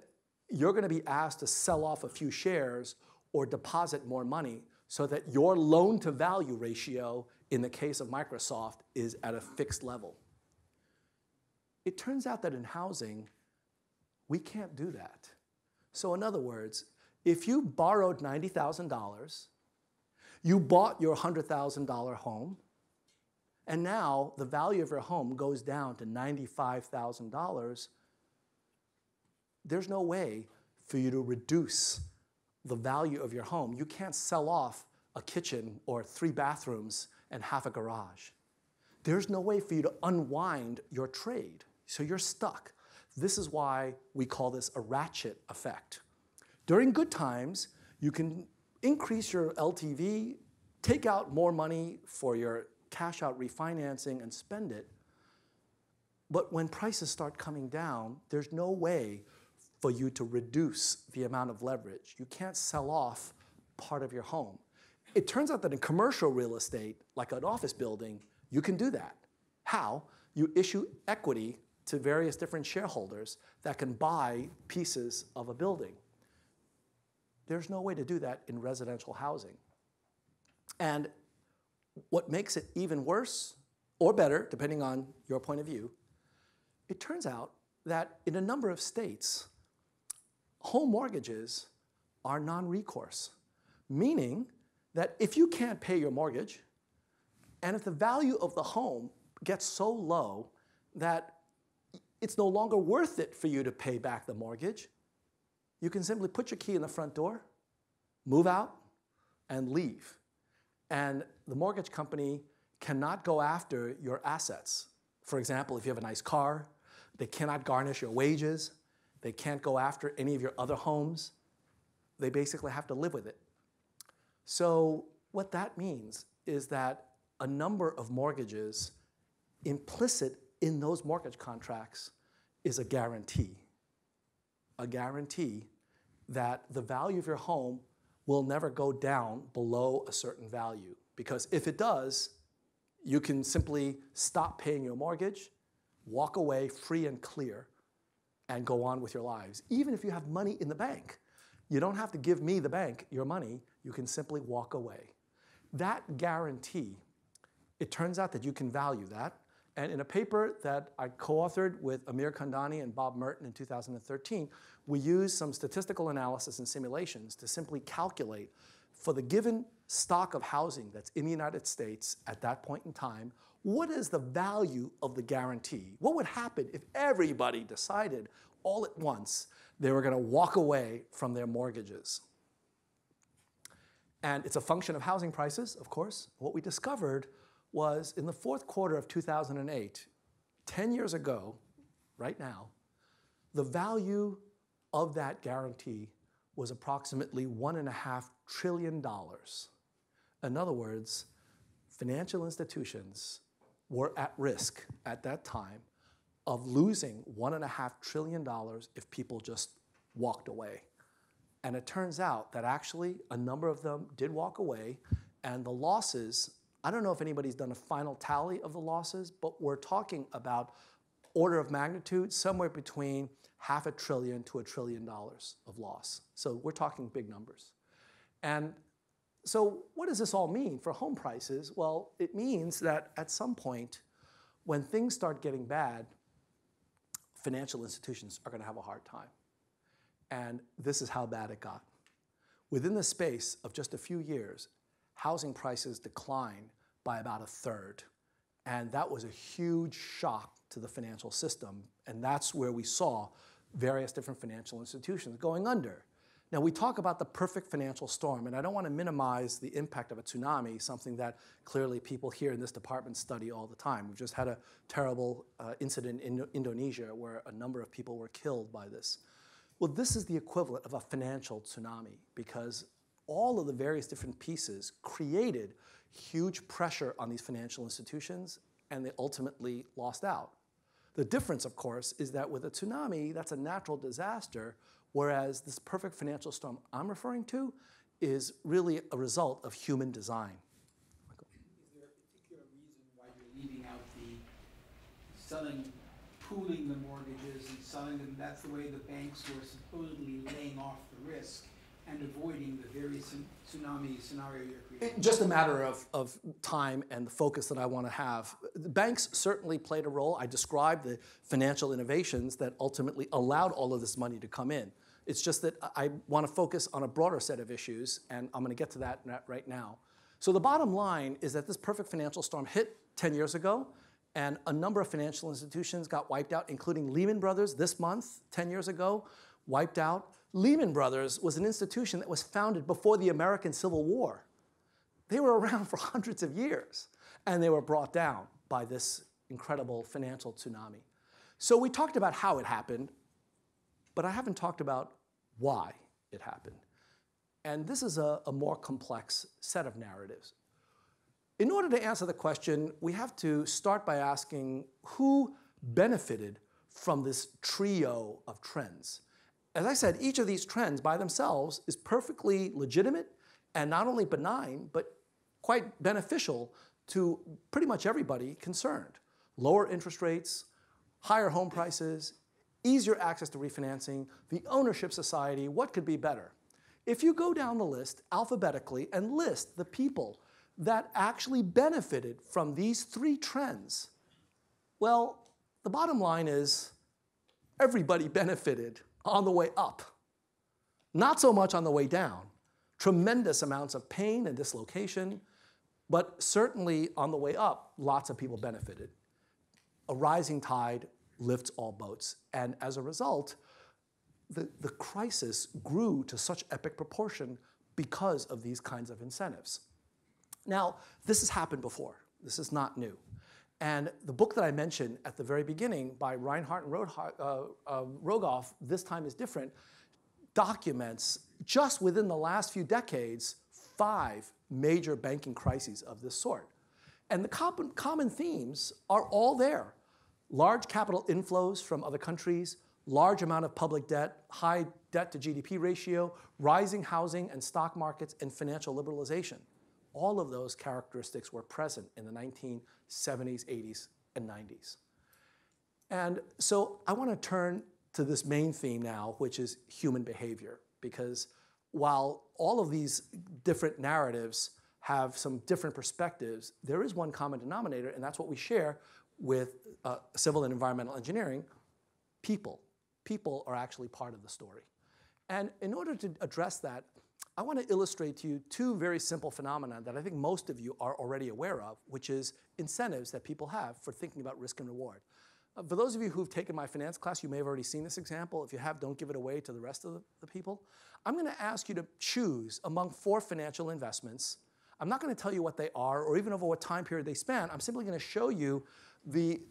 you're going to be asked to sell off a few shares or deposit more money so that your loan-to-value ratio, in the case of Microsoft, is at a fixed level. It turns out that in housing, we can't do that. So in other words, if you borrowed $90,000, you bought your $100,000 home, and now the value of your home goes down to $95,000, there's no way for you to reduce the value of your home. You can't sell off a kitchen or 3 bathrooms and half a garage. There's no way for you to unwind your trade, so you're stuck. This is why we call this a ratchet effect. During good times, you can increase your LTV, take out more money for your cash-out refinancing and spend it. But when prices start coming down, there's no way for you to reduce the amount of leverage. You can't sell off part of your home. It turns out that in commercial real estate, like an office building, you can do that. How? You issue equity to various different shareholders that can buy pieces of a building. There's no way to do that in residential housing. And what makes it even worse, or better, depending on your point of view, it turns out that in a number of states, home mortgages are non-recourse, meaning that if you can't pay your mortgage, and if the value of the home gets so low that it's no longer worth it for you to pay back the mortgage, you can simply put your key in the front door, move out, and leave. And the mortgage company cannot go after your assets. For example, if you have a nice car, they cannot garnish your wages. They can't go after any of your other homes. They basically have to live with it. So what that means is that a number of mortgages, implicit in those mortgage contracts, is a guarantee that the value of your home will never go down below a certain value. because if it does, you can simply stop paying your mortgage, walk away free and clear, and go on with your lives. Even if you have money in the bank, you don't have to give me, the bank, your money. You can simply walk away. That guarantee, it turns out that you can value that. And in a paper that I co-authored with Amir Kandani and Bob Merton in 2013, we used some statistical analysis and simulations to simply calculate for the given stock of housing that's in the United States at that point in time, what is the value of the guarantee? What would happen if everybody decided all at once they were going to walk away from their mortgages? And it's a function of housing prices, of course. What we discovered was in the fourth quarter of 2008, 10 years ago, right now, the value of that guarantee was approximately $1.5 trillion. In other words, financial institutions were at risk at that time of losing $1.5 trillion if people just walked away. And it turns out that actually a number of them did walk away, and the losses, I don't know if anybody's done a final tally of the losses, but we're talking about order of magnitude somewhere between $500 billion to $1 trillion of loss. So we're talking big numbers. And so what does this all mean for home prices? Well, it means that at some point, when things start getting bad, financial institutions are going to have a hard time. And this is how bad it got. Within the space of just a few years, housing prices declined by about 1/3. And that was a huge shock to the financial system. And that's where we saw various different financial institutions going under. Now, we talk about the perfect financial storm, and I don't want to minimize the impact of a tsunami, something that clearly people here in this department study all the time. We've just had a terrible incident in Indonesia where a number of people were killed by this. Well, this is the equivalent of a financial tsunami because all of the various different pieces created huge pressure on these financial institutions, and they ultimately lost out. The difference, of course, is that with a tsunami, that's a natural disaster, whereas this perfect financial storm I'm referring to is really a result of human design. Is there a particular reason why you're leaving out the pooling the mortgages and selling them? That's the way the banks were supposedly laying off the risk and avoiding the very tsunami scenario you're creating. Just a matter of time and the focus that I want to have. The banks certainly played a role. I described the financial innovations that ultimately allowed all of this money to come in. It's just that I want to focus on a broader set of issues, and I'm going to get to that right now. So the bottom line is that this perfect financial storm hit 10 years ago, and a number of financial institutions got wiped out, including Lehman Brothers this month, 10 years ago, wiped out. Lehman Brothers was an institution that was founded before the American Civil War. They were around for hundreds of years, and they were brought down by this incredible financial tsunami. So we talked about how it happened, but I haven't talked about why it happened. And this is a more complex set of narratives. In order to answer the question, we have to start by asking who benefited from this trio of trends. As I said, each of these trends by themselves is perfectly legitimate and not only benign, but quite beneficial to pretty much everybody concerned. Lower interest rates, higher home prices, easier access to refinancing, the ownership society, what could be better? If you go down the list alphabetically and list the people that actually benefited from these three trends, well, the bottom line is everybody benefited on the way up, not so much on the way down. Tremendous amounts of pain and dislocation, but certainly on the way up, lots of people benefited. A rising tide lifts all boats, and as a result, the crisis grew to such epic proportion because of these kinds of incentives. Now, this has happened before. This is not new. And the book that I mentioned at the very beginning by Reinhardt and Rogoff, This Time is Different, documents just within the last few decades 5 major banking crises of this sort. And the common themes are all there. Large capital inflows from other countries, large amount of public debt, high debt to GDP ratio, rising housing and stock markets, and financial liberalization. all of those characteristics were present in the 1970s, 80s, and 90s. And so I want to turn to this main theme now, which is human behavior, because while all of these different narratives have some different perspectives, there is one common denominator, and that's what we share with civil and environmental engineering: people. People are actually part of the story. And in order to address that, I want to illustrate to you two very simple phenomena that I think most of you are already aware of, which is incentives that people have for thinking about risk and reward. For those of you who've taken my finance class, you may have already seen this example. If you have, don't give it away to the rest of the people. I'm going to ask you to choose among 4 financial investments. I'm not going to tell you what they are or even over what time period they span. I'm simply going to show you the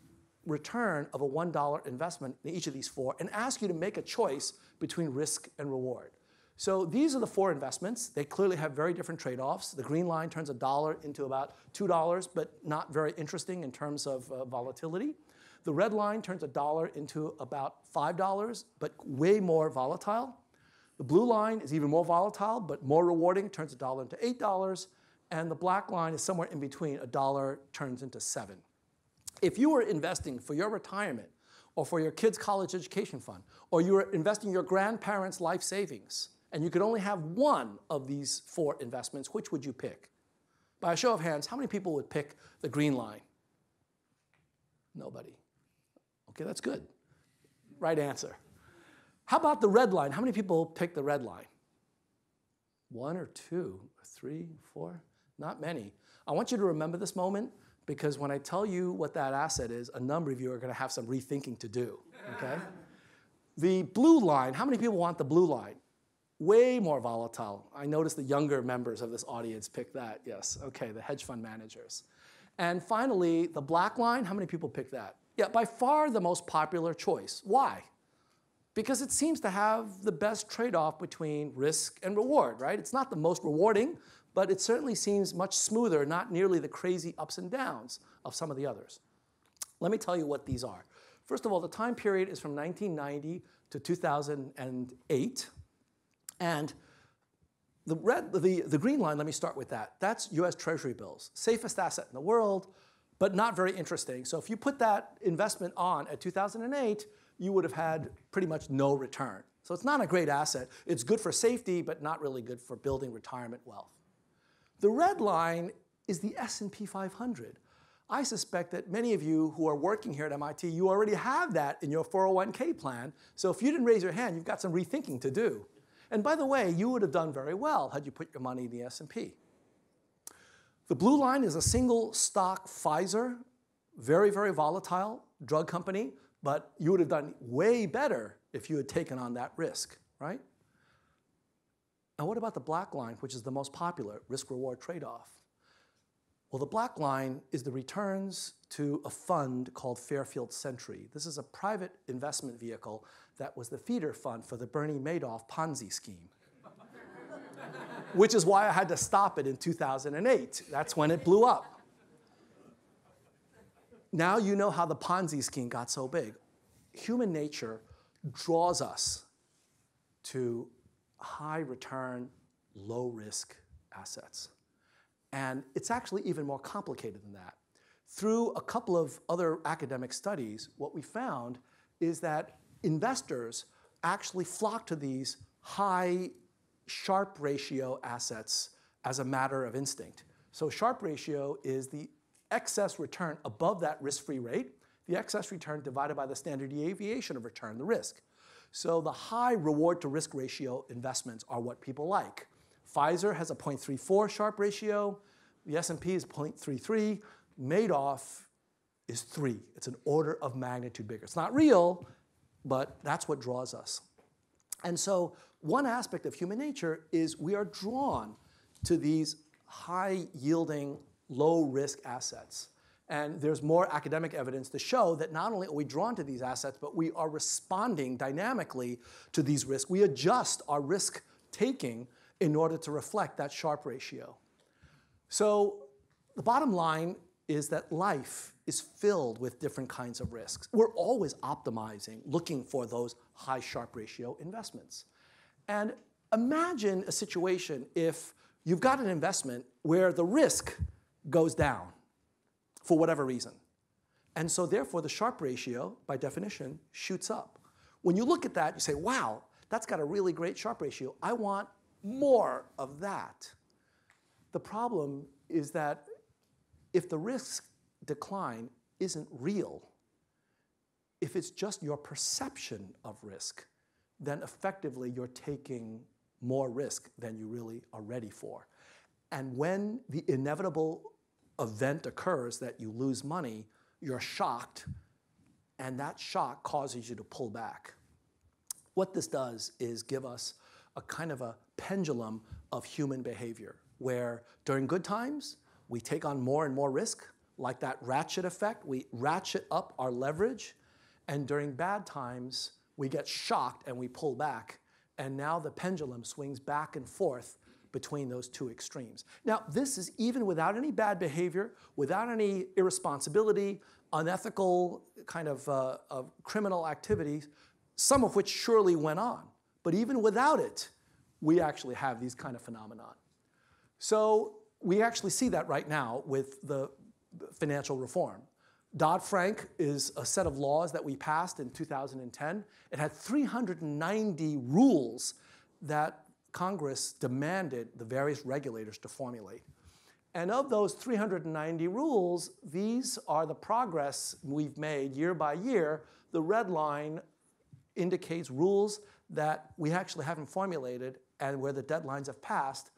return of a $1 investment in each of these 4 and ask you to make a choice between risk and reward. So these are the 4 investments. They clearly have very different trade-offs. The green line turns $1 into about $2, but not very interesting in terms of volatility. The red line turns $1 into about $5, but way more volatile. The blue line is even more volatile, but more rewarding, turns $1 into $8. And the black line is somewhere in between. $1 turns into $7. If you were investing for your retirement, or for your kids' college education fund, or you were investing your grandparents' life savings, and you could only have one of these 4 investments, which would you pick? By a show of hands, how many people would pick the green line? Nobody. Okay, that's good. Right answer. How about the red line? How many people pick the red line? 1 or 2 or 3, 4? Not many. I want you to remember this moment, because when I tell you what that asset is, a number of you are going to have some rethinking to do, okay? The blue line, how many people want the blue line? Way more volatile. I noticed the younger members of this audience pick that, yes. Okay, the hedge fund managers. And finally, the black line, how many people pick that? Yeah, by far the most popular choice. Why? Because it seems to have the best trade-off between risk and reward, right? It's not the most rewarding, but it certainly seems much smoother, not nearly the crazy ups and downs of some of the others. Let me tell you what these are. First of all, the time period is from 1990 to 2008. And the green line, let me start with that. That's US Treasury bills. Safest asset in the world, but not very interesting. So if you put that investment on at 2008, you would have had pretty much no return. So it's not a great asset. It's good for safety, but not really good for building retirement wealth. The red line is the S&P 500. I suspect that many of you who are working here at MIT, you already have that in your 401k plan. So if you didn't raise your hand, you've got some rethinking to do. And by the way, you would have done very well had you put your money in the S&P. The blue line is a single stock Pfizer, very, very volatile drug company, but you would have done way better if you had taken on that risk, right? And what about the black line, which is the most popular risk-reward trade-off? Well, the black line is the returns to a fund called Fairfield Century. This is a private investment vehicle that was the feeder fund for the Bernie Madoff Ponzi scheme, which is why I had to stop it in 2008. That's when it blew up. Now you know how the Ponzi scheme got so big. Human nature draws us to high return, low risk assets. And it's actually even more complicated than that. Through a couple of other academic studies, what we found is that investors actually flock to these high Sharpe ratio assets as a matter of instinct. So Sharpe ratio is the excess return above that risk-free rate, the excess return divided by the standard deviation of return, the risk. So the high reward to risk ratio investments are what people like. Pfizer has a 0.34 Sharpe ratio. The S&P is 0.33. Madoff is 3. It's an order of magnitude bigger. It's not real, but that's what draws us. And so one aspect of human nature is we are drawn to these high-yielding, low-risk assets. And there's more academic evidence to show that not only are we drawn to these assets, but we are responding dynamically to these risks. We adjust our risk-taking in order to reflect that Sharpe ratio. So the bottom line is that life is filled with different kinds of risks. We're always optimizing, looking for those high Sharpe ratio investments. And imagine a situation if you've got an investment where the risk goes down for whatever reason. And so therefore, the Sharpe ratio, by definition, shoots up. When you look at that, you say, wow, that's got a really great Sharpe ratio. I want more of that. The problem is that if the risk decline isn't real, if it's just your perception of risk, then effectively you're taking more risk than you really are ready for. And when the inevitable event occurs that you lose money, you're shocked, and that shock causes you to pull back. What this does is give us a kind of a pendulum of human behavior, where during good times, we take on more and more risk, like that ratchet effect. We ratchet up our leverage, and during bad times, we get shocked and we pull back, and now the pendulum swings back and forth between those two extremes. Now, this is even without any bad behavior, without any irresponsibility, unethical kind of criminal activities, some of which surely went on. But even without it, we actually have these kind of phenomenon. So we actually see that right now with the financial reform. Dodd-Frank is a set of laws that we passed in 2010. It had 390 rules that Congress demanded the various regulators to formulate. And of those 390 rules, these are the progress we've made year by year. The red line indicates rules that we actually haven't formulated and where the deadlines have passed.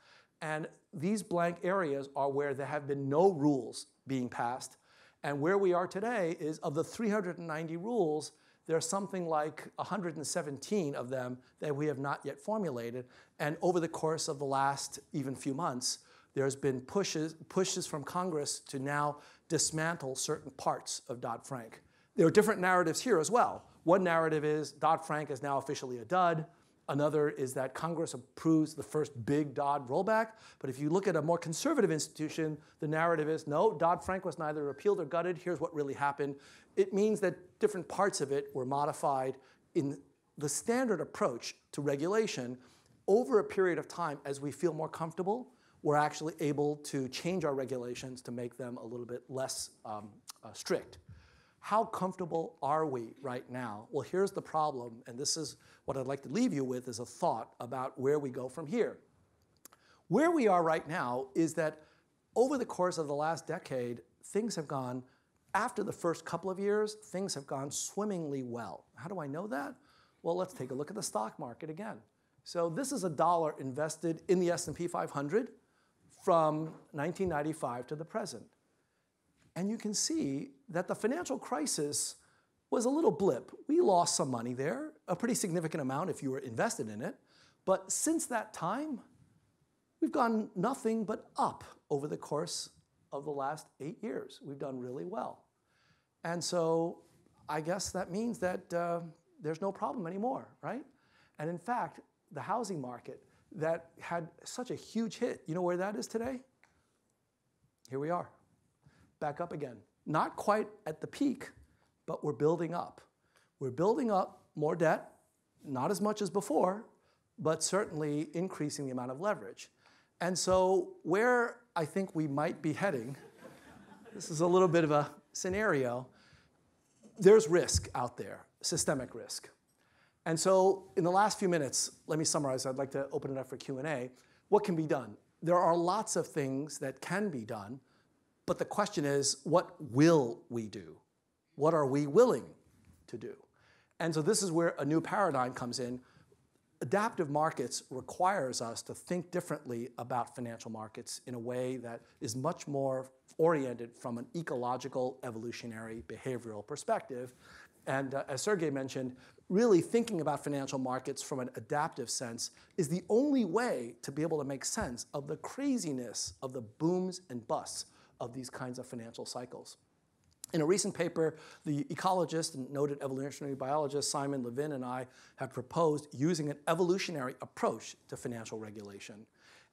And these blank areas are where there have been no rules being passed. And where we are today is, of the 390 rules, there's something like 117 of them that we have not yet formulated. And over the course of the last even few months, there's been pushes from Congress to now dismantle certain parts of Dodd-Frank. There are different narratives here as well. One narrative is Dodd-Frank is now officially a dud. Another is that Congress approves the first big Dodd rollback. But if you look at a more conservative institution, the narrative is, no, Dodd-Frank was neither repealed or gutted. Here's what really happened. It means that different parts of it were modified in the standard approach to regulation. Over a period of time, as we feel more comfortable, we're actually able to change our regulations to make them a little bit less strict. How comfortable are we right now? Well, here's the problem, and this is what I'd like to leave you with, is a thought about where we go from here. Where we are right now is that over the course of the last decade, things have gone, after the first couple of years, things have gone swimmingly well. How do I know that? Well, let's take a look at the stock market again. So this is $1 invested in the S&P 500 from 1995 to the present. And you can see that the financial crisis was a little blip. We lost some money there, a pretty significant amount if you were invested in it. But since that time, we've gone nothing but up over the course of the last 8 years. We've done really well. And so I guess that means that there's no problem anymore, right? And in fact, the housing market that had such a huge hit, you know where that is today? Here we are, back up again. Not quite at the peak, but we're building up. We're building up more debt, not as much as before, but certainly increasing the amount of leverage. And so where I think we might be heading, this is a little bit of a scenario, there's risk out there, systemic risk. And so in the last few minutes, let me summarize. I'd like to open it up for Q&A. What can be done? There are lots of things that can be done, but the question is, what will we do? What are we willing to do? And so this is where a new paradigm comes in. Adaptive markets requires us to think differently about financial markets in a way that is much more oriented from an ecological, evolutionary, behavioral perspective. And as Sergey mentioned, really thinking about financial markets from an adaptive sense is the only way to be able to make sense of the craziness of the booms and busts of these kinds of financial cycles. In a recent paper, the ecologist and noted evolutionary biologist Simon Levin and I have proposed using an evolutionary approach to financial regulation.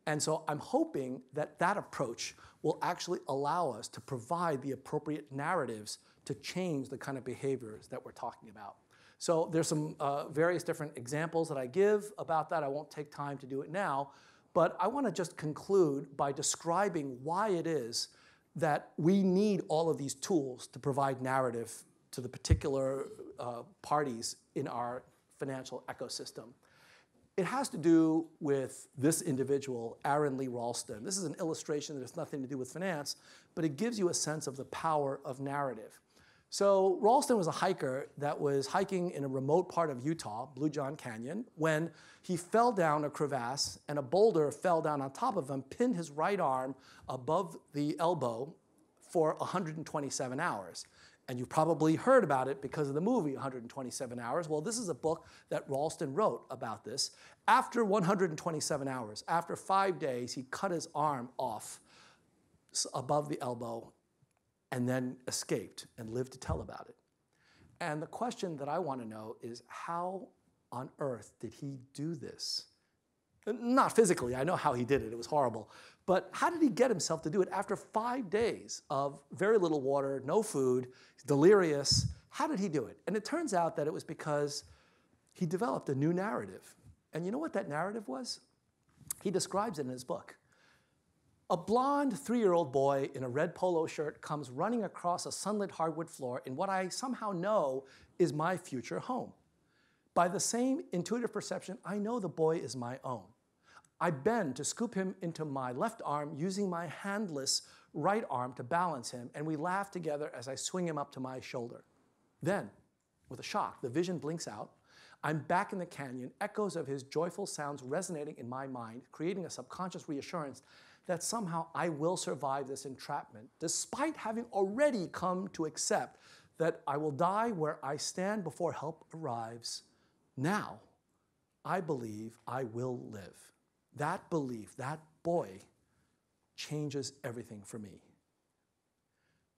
And so I'm hoping that that approach will actually allow us to provide the appropriate narratives to change the kind of behaviors that we're talking about. So there's some various different examples that I give about that. I won't take time to do it now. But I want to just conclude by describing why it is that we need all of these tools to provide narrative to the particular parties in our financial ecosystem. It has to do with this individual, Aaron Lee Ralston. This is an illustration that has nothing to do with finance, but it gives you a sense of the power of narrative. So Ralston was a hiker that was hiking in a remote part of Utah, Blue John Canyon, when he fell down a crevasse and a boulder fell down on top of him, pinned his right arm above the elbow for 127 hours. And you've probably heard about it because of the movie 127 Hours. Well, this is a book that Ralston wrote about this. After 127 hours, after 5 days, he cut his arm off above the elbow and then escaped and lived to tell about it. And the question that I want to know is, how on earth did he do this? Not physically, I know how he did it, it was horrible. But how did he get himself to do it after 5 days of very little water, no food, delirious? How did he do it? And it turns out that it was because he developed a new narrative. And you know what that narrative was? He describes it in his book. A blonde 3-year-old boy in a red polo shirt comes running across a sunlit hardwood floor in what I somehow know is my future home. By the same intuitive perception, I know the boy is my own. I bend to scoop him into my left arm using my handless right arm to balance him, and we laugh together as I swing him up to my shoulder. Then, with a shock, the vision blinks out. I'm back in the canyon, echoes of his joyful sounds resonating in my mind, creating a subconscious reassurance that somehow I will survive this entrapment, despite having already come to accept that I will die where I stand before help arrives. Now, I believe I will live. That belief, that boy, changes everything for me.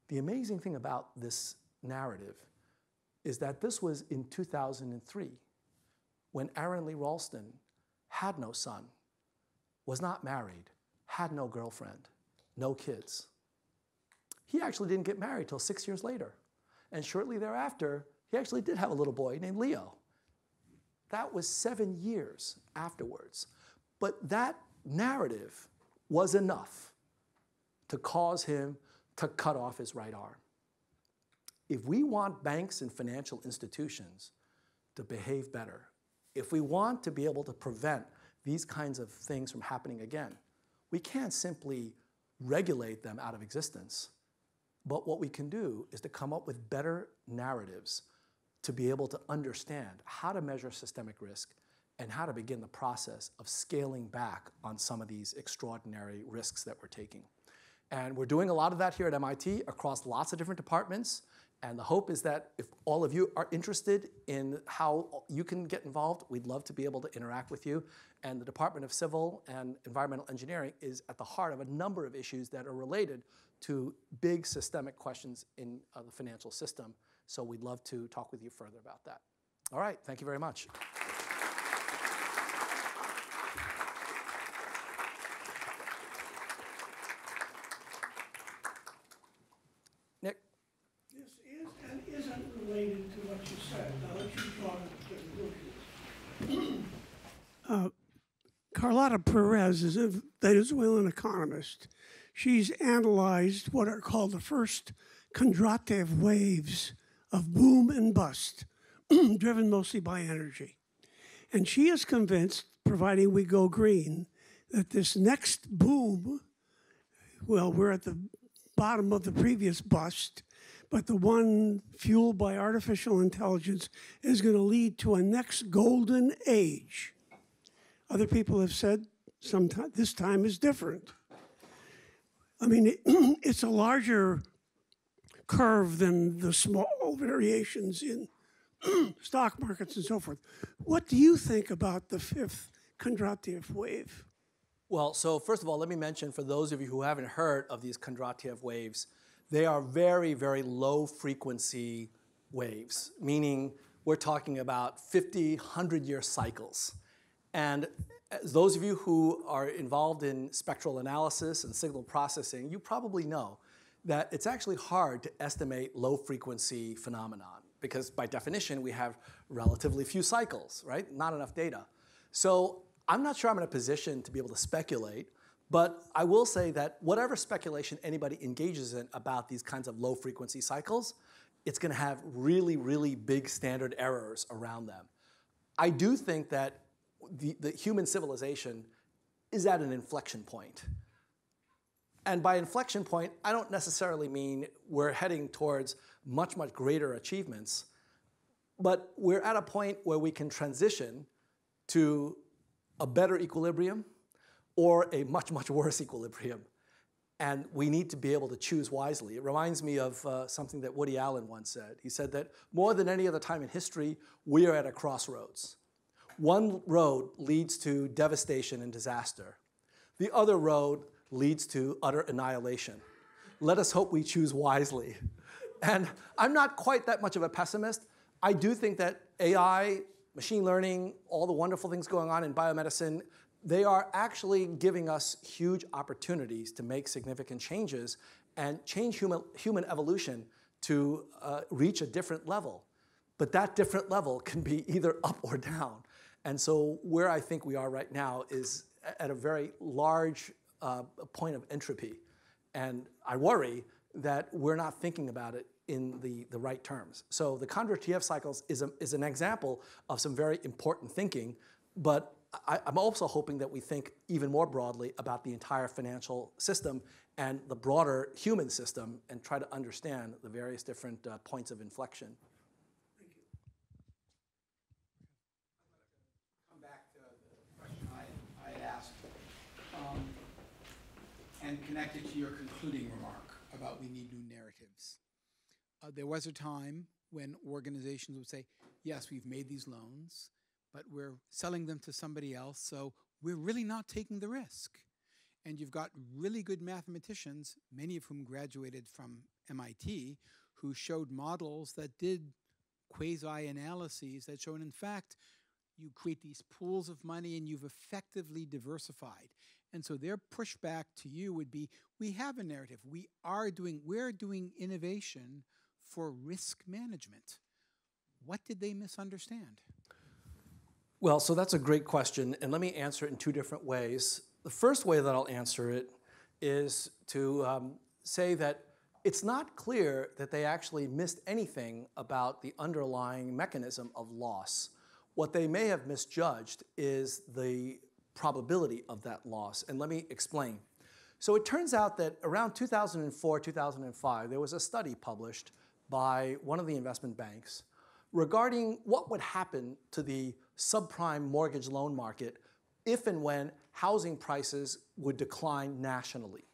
The amazing thing about this narrative is that this was in 2003, when Aaron Lee Ralston had no son, was not married, had no girlfriend, no kids. He actually didn't get married till 6 years later. And shortly thereafter, he actually did have a little boy named Leo. That was 7 years afterwards. But that narrative was enough to cause him to cut off his right arm. If we want banks and financial institutions to behave better, if we want to be able to prevent these kinds of things from happening again, we can't simply regulate them out of existence. But what we can do is to come up with better narratives to be able to understand how to measure systemic risk and how to begin the process of scaling back on some of these extraordinary risks that we're taking. And we're doing a lot of that here at MIT across lots of different departments. And the hope is that if all of you are interested in how you can get involved, we'd love to be able to interact with you. And the Department of Civil and Environmental Engineering is at the heart of a number of issues that are related to big systemic questions in the financial system. So we'd love to talk with you further about that. All right, thank you very much. Nick? This is and isn't related to what you said. I'll let you talk about the issues. Carlota Perez is a Venezuelan economist. She's analyzed what are called the first Kondratiev waves of boom and bust, driven mostly by energy. And she is convinced, providing we go green, that this next boom, well, we're at the bottom of the previous bust, but the one fueled by artificial intelligence is going to lead to a next golden age. Other people have said this time is different. I mean, it's a larger curve than the small variations in stock markets and so forth. What do you think about the fifth Kondratiev wave? Well, so first of all, let me mention for those of you who haven't heard of these Kondratiev waves, they are very, very low frequency waves, meaning we're talking about 50, 100-year cycles. And as those of you who are involved in spectral analysis and signal processing, you probably know that it's actually hard to estimate low frequency phenomenon because by definition we have relatively few cycles, right? Not enough data. So I'm not sure I'm in a position to be able to speculate, but I will say that whatever speculation anybody engages in about these kinds of low frequency cycles, it's going to have really, really big standard errors around them. I do think that the human civilization is at an inflection point. And by inflection point, I don't necessarily mean we're heading towards much, much greater achievements, but we're at a point where we can transition to a better equilibrium or a much, much worse equilibrium. And we need to be able to choose wisely. It reminds me of something that Woody Allen once said. He said that more than any other time in history, we are at a crossroads. One road leads to devastation and disaster. The other road leads to utter annihilation. Let us hope we choose wisely. And I'm not quite that much of a pessimist. I do think that AI, machine learning, all the wonderful things going on in biomedicine, they are actually giving us huge opportunities to make significant changes and change human evolution to reach a different level. But that different level can be either up or down. And so where I think we are right now is at a very large point of entropy. And I worry that we're not thinking about it in the right terms. So the Kondratiev cycles is an example of some very important thinking, but I'm also hoping that we think even more broadly about the entire financial system and the broader human system and try to understand the various different points of inflection. Thank you. Come back to the question I asked and connect it to your concluding remark about we need new narratives. There was a time when organizations would say, yes, we've made these loans, but we're selling them to somebody else, so we're really not taking the risk. And you've got really good mathematicians, many of whom graduated from MIT, who showed models that did quasi-analyses that showed, in fact, you create these pools of money and you've effectively diversified. And so their pushback to you would be, we have a narrative. We're doing innovation for risk management. What did they misunderstand? Well, so that's a great question, and let me answer it in two different ways. The first way that I'll answer it is to say that it's not clear that they actually missed anything about the underlying mechanism of loss. What they may have misjudged is the probability of that loss, and let me explain. So it turns out that around 2004, 2005, there was a study published by one of the investment banks regarding what would happen to the subprime mortgage loan market if and when housing prices would decline nationally.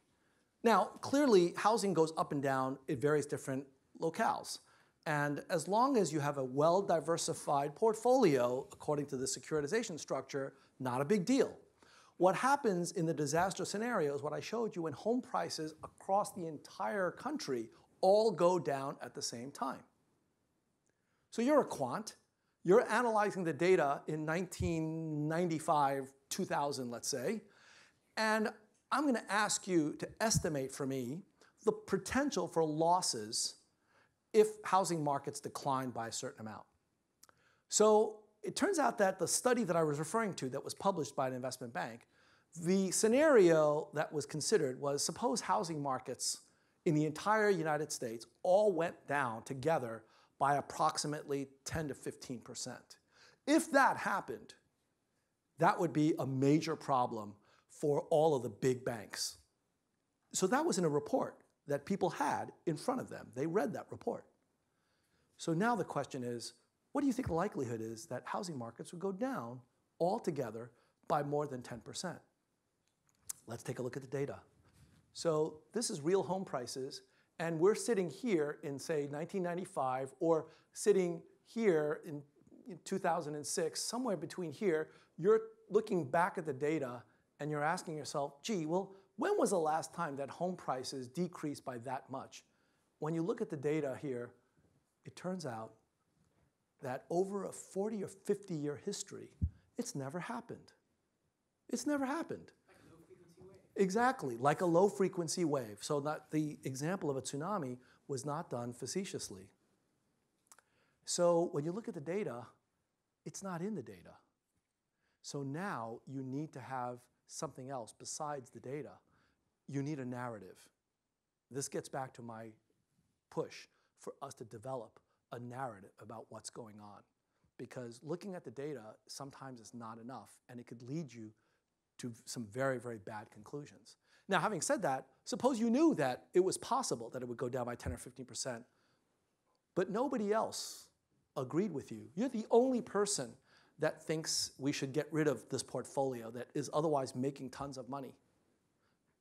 Now, clearly, housing goes up and down at various different locales. And as long as you have a well-diversified portfolio, according to the securitization structure, not a big deal. What happens in the disaster scenario is what I showed you when home prices across the entire country all go down at the same time. So you're a quant. You're analyzing the data in 1995, 2000, let's say, and I'm going to ask you to estimate for me the potential for losses if housing markets decline by a certain amount. So it turns out that the study that I was referring to that was published by an investment bank, the scenario that was considered was suppose housing markets in the entire United States all went down together by approximately 10 to 15%. If that happened, that would be a major problem for all of the big banks. So that was in a report that people had in front of them. They read that report. So now the question is, what do you think the likelihood is that housing markets would go down altogether by more than 10%? Let's take a look at the data. So this is real home prices, and we're sitting here in, say, 1995, or sitting here in 2006, somewhere between here. You're looking back at the data, and you're asking yourself, gee, well, when was the last time that home prices decreased by that much? When you look at the data here, it turns out that over a 40 or 50-year history, it's never happened. It's never happened. Like a low-frequency wave. Exactly, like a low-frequency wave. So that the example of a tsunami was not done facetiously. So when you look at the data, it's not in the data. So now you need to have something else besides the data. You need a narrative. This gets back to my push for us to develop a narrative about what's going on. Because looking at the data sometimes is not enough, and it could lead you to some very, very bad conclusions. Now, having said that, suppose you knew that it was possible that it would go down by 10 or 15%, but nobody else agreed with you. You're the only person that thinks we should get rid of this portfolio that is otherwise making tons of money.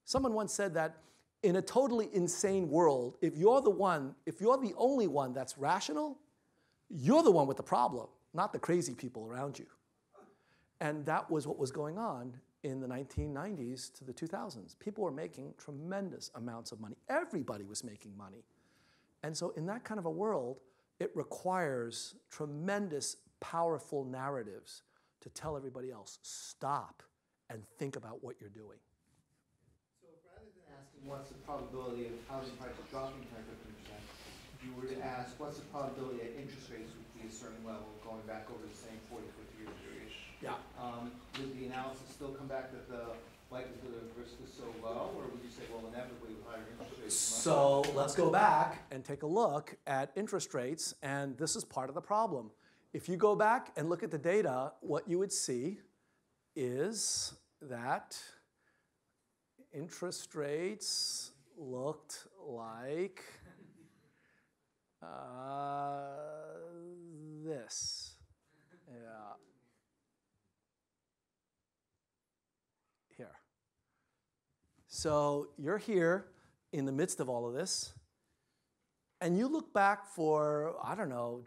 Someone once said that in a totally insane world, if you're the only one that's rational, you're the one with the problem, not the crazy people around you. And that was what was going on in the 1990s to the 2000s. People were making tremendous amounts of money. Everybody was making money. And so in that kind of a world, it requires tremendous, powerful narratives to tell everybody else, stop and think about what you're doing. So rather than asking what's the probability of housing prices dropping by 15%, if you were to ask what's the probability that interest rates would be a certain level going back over the same 40, 50-year period, would the analysis still come back that the likelihood of risk is so low, or would you say, well, inevitably with higher interest rates? So let's go back and take a look at interest rates, and this is part of the problem. If you go back and look at the data, what you would see is that interest rates looked like this. Yeah. Here. So you're here in the midst of all of this, and you look back for, I don't know,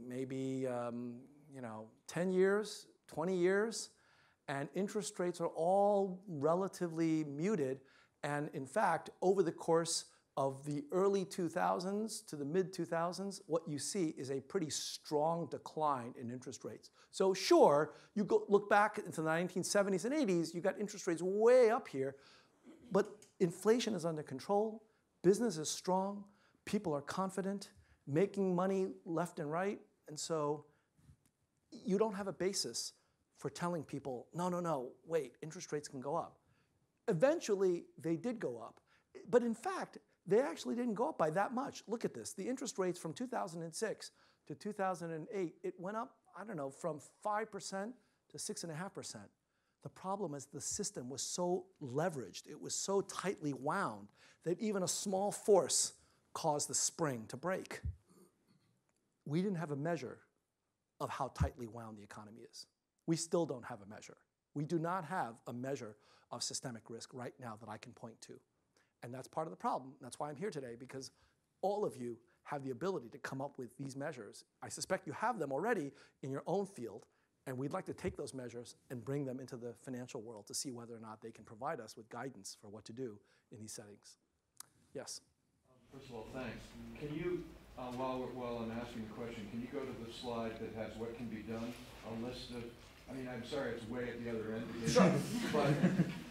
maybe 10 years, 20 years, and interest rates are all relatively muted. And in fact, over the course of the early 2000s to the mid 2000s, what you see is a pretty strong decline in interest rates. So sure, you look back into the 1970s and 80s, you got interest rates way up here, but inflation is under control, business is strong, people are confident, making money left and right, and so you don't have a basis for telling people, no, wait, interest rates can go up. Eventually, they did go up, but in fact, they actually didn't go up by that much. Look at this. The interest rates from 2006 to 2008, it went up, I don't know, from 5% to 6.5%. The problem is the system was so leveraged, it was so tightly wound that even a small force caused the spring to break. We didn't have a measure of how tightly wound the economy is. We still don't have a measure. We do not have a measure of systemic risk right now that I can point to. And that's part of the problem. That's why I'm here today, because all of you have the ability to come up with these measures. I suspect you have them already in your own field, and we'd like to take those measures and bring them into the financial world to see whether or not they can provide us with guidance for what to do in these settings. Yes? First of all, thanks. Can you, while I'm asking the question, can you go to the slide that has what can be done? A list of, I'm sorry, it's way at the other end again. Sure. But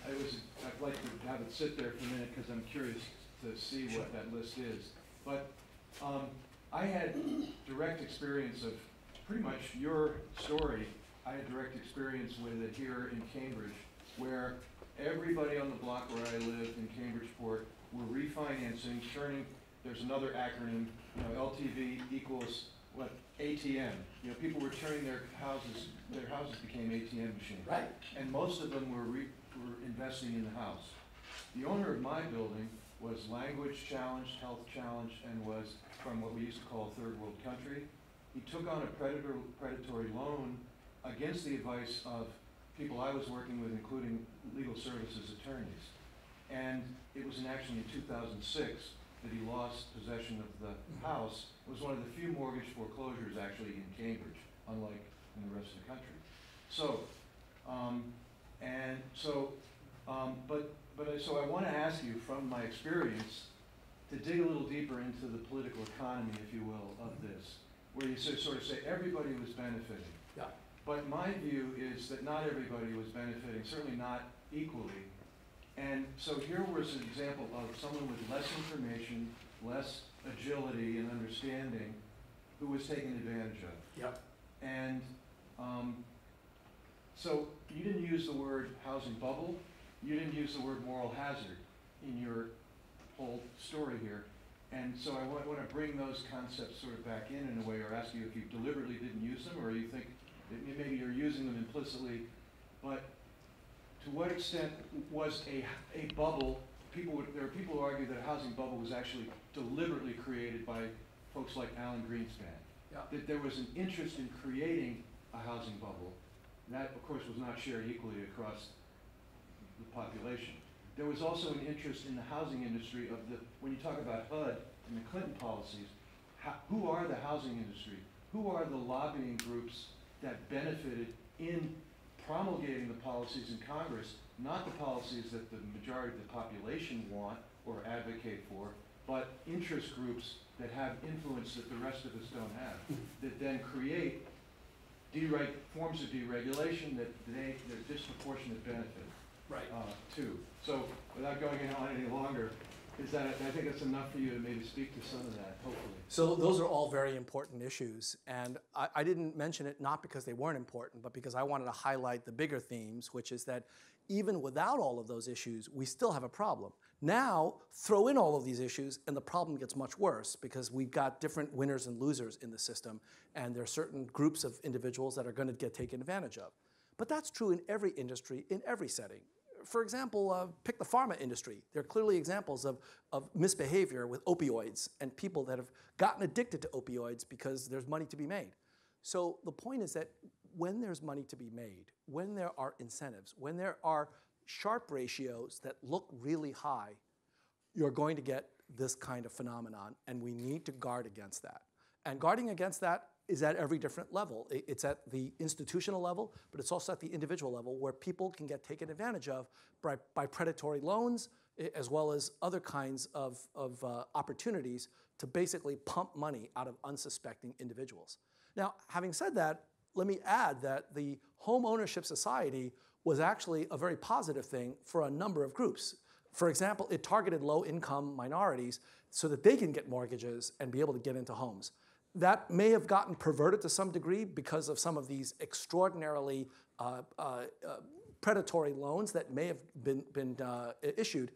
I'd like to have it sit there for a minute because I'm curious to see what that list is. But I had direct experience of pretty much your story. I had direct experience with it here in Cambridge, where everybody on the block where I lived in Cambridgeport were refinancing, there's another acronym, LTV equals what? ATM. People were turning their houses became ATM machines. Right. And most of them were investing in the house. The owner of my building was language challenged, health challenged, and was from what we used to call a third world country. He took on a predatory loan against the advice of people I was working with, including legal services attorneys. And it was actually in 2006 that he lost possession of the house. It was one of the few mortgage foreclosures actually in Cambridge, unlike in the rest of the country. So, so I want to ask you, from my experience, to dig a little deeper into the political economy, if you will, of this, where you sort of say everybody was benefiting. Yeah. But my view is that not everybody was benefiting, certainly not equally. And so here was an example of someone with less information, less agility and understanding, who was taken advantage of. Yep. And So you didn't use the word housing bubble. You didn't use the word moral hazard in your whole story here. And so I want to bring those concepts sort of back in a way, or ask you if you deliberately didn't use them, or you think that maybe you're using them implicitly. But to what extent was a bubble, there are people who argue that a housing bubble was actually deliberately created by folks like Alan Greenspan. Yeah. That there was an interest in creating a housing bubble. That, of course, was not shared equally across the population. There was also an interest in the housing industry when you talk about HUD and the Clinton policies, who are the housing industry? Who are the lobbying groups that benefited in promulgating the policies in Congress, not the policies that the majority of the population want or advocate for, but interest groups that have influence that the rest of us don't have, that then create forms of deregulation that they're disproportionate benefit to. So without going on any longer, I think that's enough for you to maybe speak to some of that, hopefully. So those are all very important issues, and I didn't mention it not because they weren't important, but because I wanted to highlight the bigger themes, which is that even without all of those issues, we still have a problem. Now, throw in all of these issues, and the problem gets much worse because we've got different winners and losers in the system, and there are certain groups of individuals that are going to get taken advantage of. But that's true in every industry, in every setting. For example, pick the pharma industry. There are clearly examples of misbehavior with opioids and people that have gotten addicted to opioids because there's money to be made. So the point is that when there's money to be made, when there are incentives, when there are Sharpe ratios that look really high, you're going to get this kind of phenomenon, and we need to guard against that. And guarding against that is at every different level. It's at the institutional level, but it's also at the individual level where people can get taken advantage of by predatory loans, as well as other kinds of opportunities to basically pump money out of unsuspecting individuals. Now, having said that, let me add that the home ownership society was actually a very positive thing for a number of groups. For example, it targeted low-income minorities so that they can get mortgages and be able to get into homes. That may have gotten perverted to some degree because of some of these extraordinarily predatory loans that may have been issued,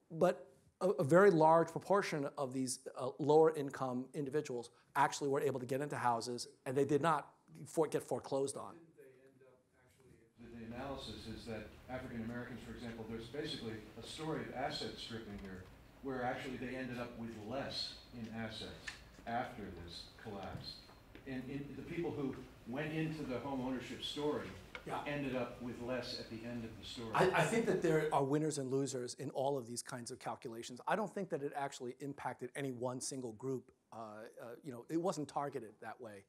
but a very large proportion of these lower income individuals actually were able to get into houses, and they did not get foreclosed on. The analysis is that African Americans, for example, there's basically a story of asset stripping here, where actually they ended up with less in assets after this collapse. And the people who went into the home ownership story ended up with less at the end of the story. I think that there are winners and losers in all of these kinds of calculations. I don't think that it actually impacted any one single group. It wasn't targeted that way.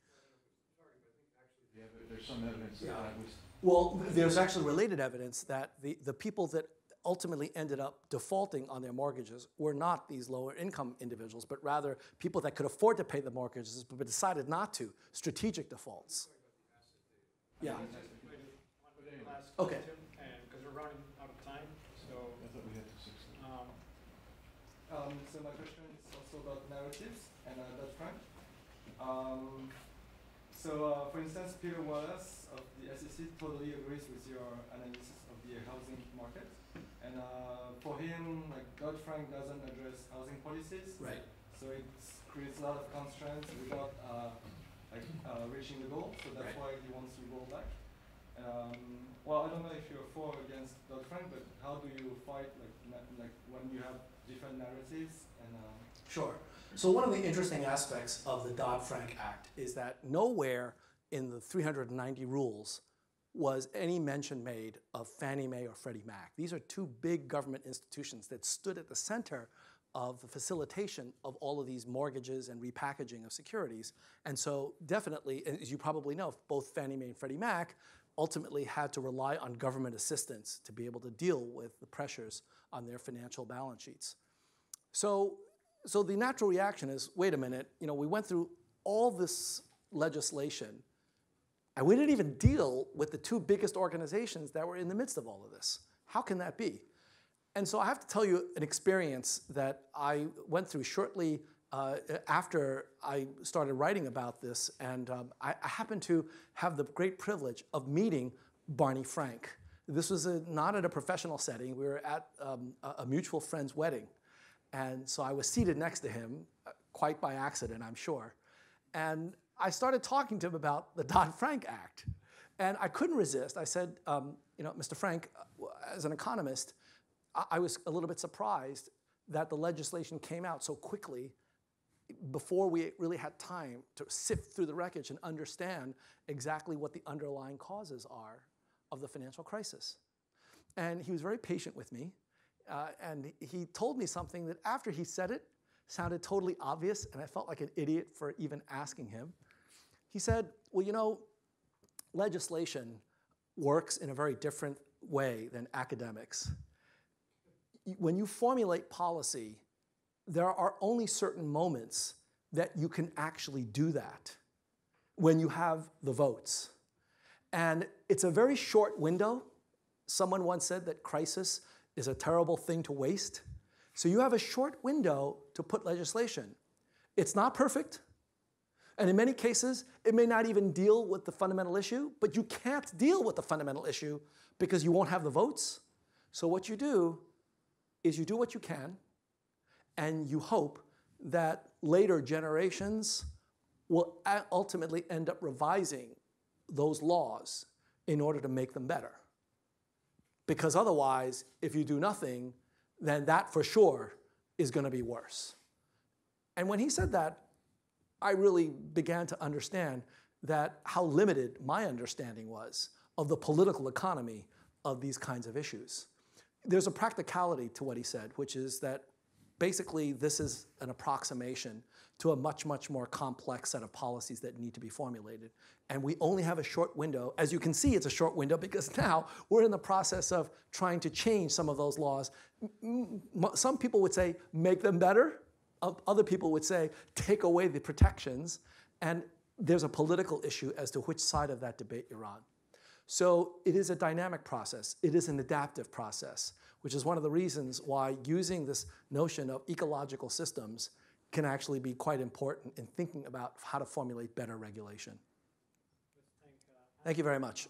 Yeah, but there's some evidence that that was... Well, there's actually related evidence that the people that ultimately ended up defaulting on their mortgages were not these lower income individuals, but rather people that could afford to pay the mortgages but decided not to, strategic defaults. Yeah. Okay. Because we're running out of time, so... I thought we had to 6. So my question is also about narratives and Dodd-Frank. For instance, Peter Wallace of the SEC totally agrees with your analysis of the housing market. And for him, like Dodd-Frank doesn't address housing policies. Right. So it creates a lot of constraints without reaching the goal. So that's why he wants to roll back. Well, I don't know if you're for or against Dodd-Frank, but how do you fight like when you have different narratives? And Sure. So one of the interesting aspects of the Dodd-Frank Act is that nowhere in the 390 rules was any mention made of Fannie Mae or Freddie Mac. These are two big government institutions that stood at the center of the facilitation of all of these mortgages and repackaging of securities. And so definitely, as you probably know, both Fannie Mae and Freddie Mac ultimately had to rely on government assistance to be able to deal with the pressures on their financial balance sheets. So the natural reaction is, wait a minute, we went through all this legislation and we didn't even deal with the two biggest organizations that were in the midst of all of this. How can that be? And so I have to tell you an experience that I went through shortly after I started writing about this, and I happened to have the great privilege of meeting Barney Frank. This was not at a professional setting. We were at a mutual friend's wedding. And so I was seated next to him, quite by accident, I'm sure. And I started talking to him about the Dodd-Frank Act. And I couldn't resist. I said, Mr. Frank, as an economist, I was a little bit surprised that the legislation came out so quickly before we really had time to sift through the wreckage and understand exactly what the underlying causes are of the financial crisis. And he was very patient with me. And he told me something that after he said it, sounded totally obvious, and I felt like an idiot for even asking him. He said, well, legislation works in a very different way than academics. When you formulate policy, there are only certain moments that you can actually do that when you have the votes. And it's a very short window. Someone once said that crisis is a terrible thing to waste. So you have a short window to put legislation. It's not perfect. And in many cases, it may not even deal with the fundamental issue, but you can't deal with the fundamental issue because you won't have the votes. So what you do is you do what you can, and you hope that later generations will ultimately end up revising those laws in order to make them better. Because otherwise, if you do nothing, then that for sure is going to be worse. And when he said that, I really began to understand that how limited my understanding was of the political economy of these kinds of issues. There's a practicality to what he said, which is that basically this is an approximation to a much, much more complex set of policies that need to be formulated. And we only have a short window. As you can see, it's a short window because now we're in the process of trying to change some of those laws. Some people would say, make them better. Other people would say, take away the protections. And there's a political issue as to which side of that debate you're on. So it is a dynamic process. It is an adaptive process, which is one of the reasons why using this notion of ecological systems can actually be quite important in thinking about how to formulate better regulation. Thank you very much.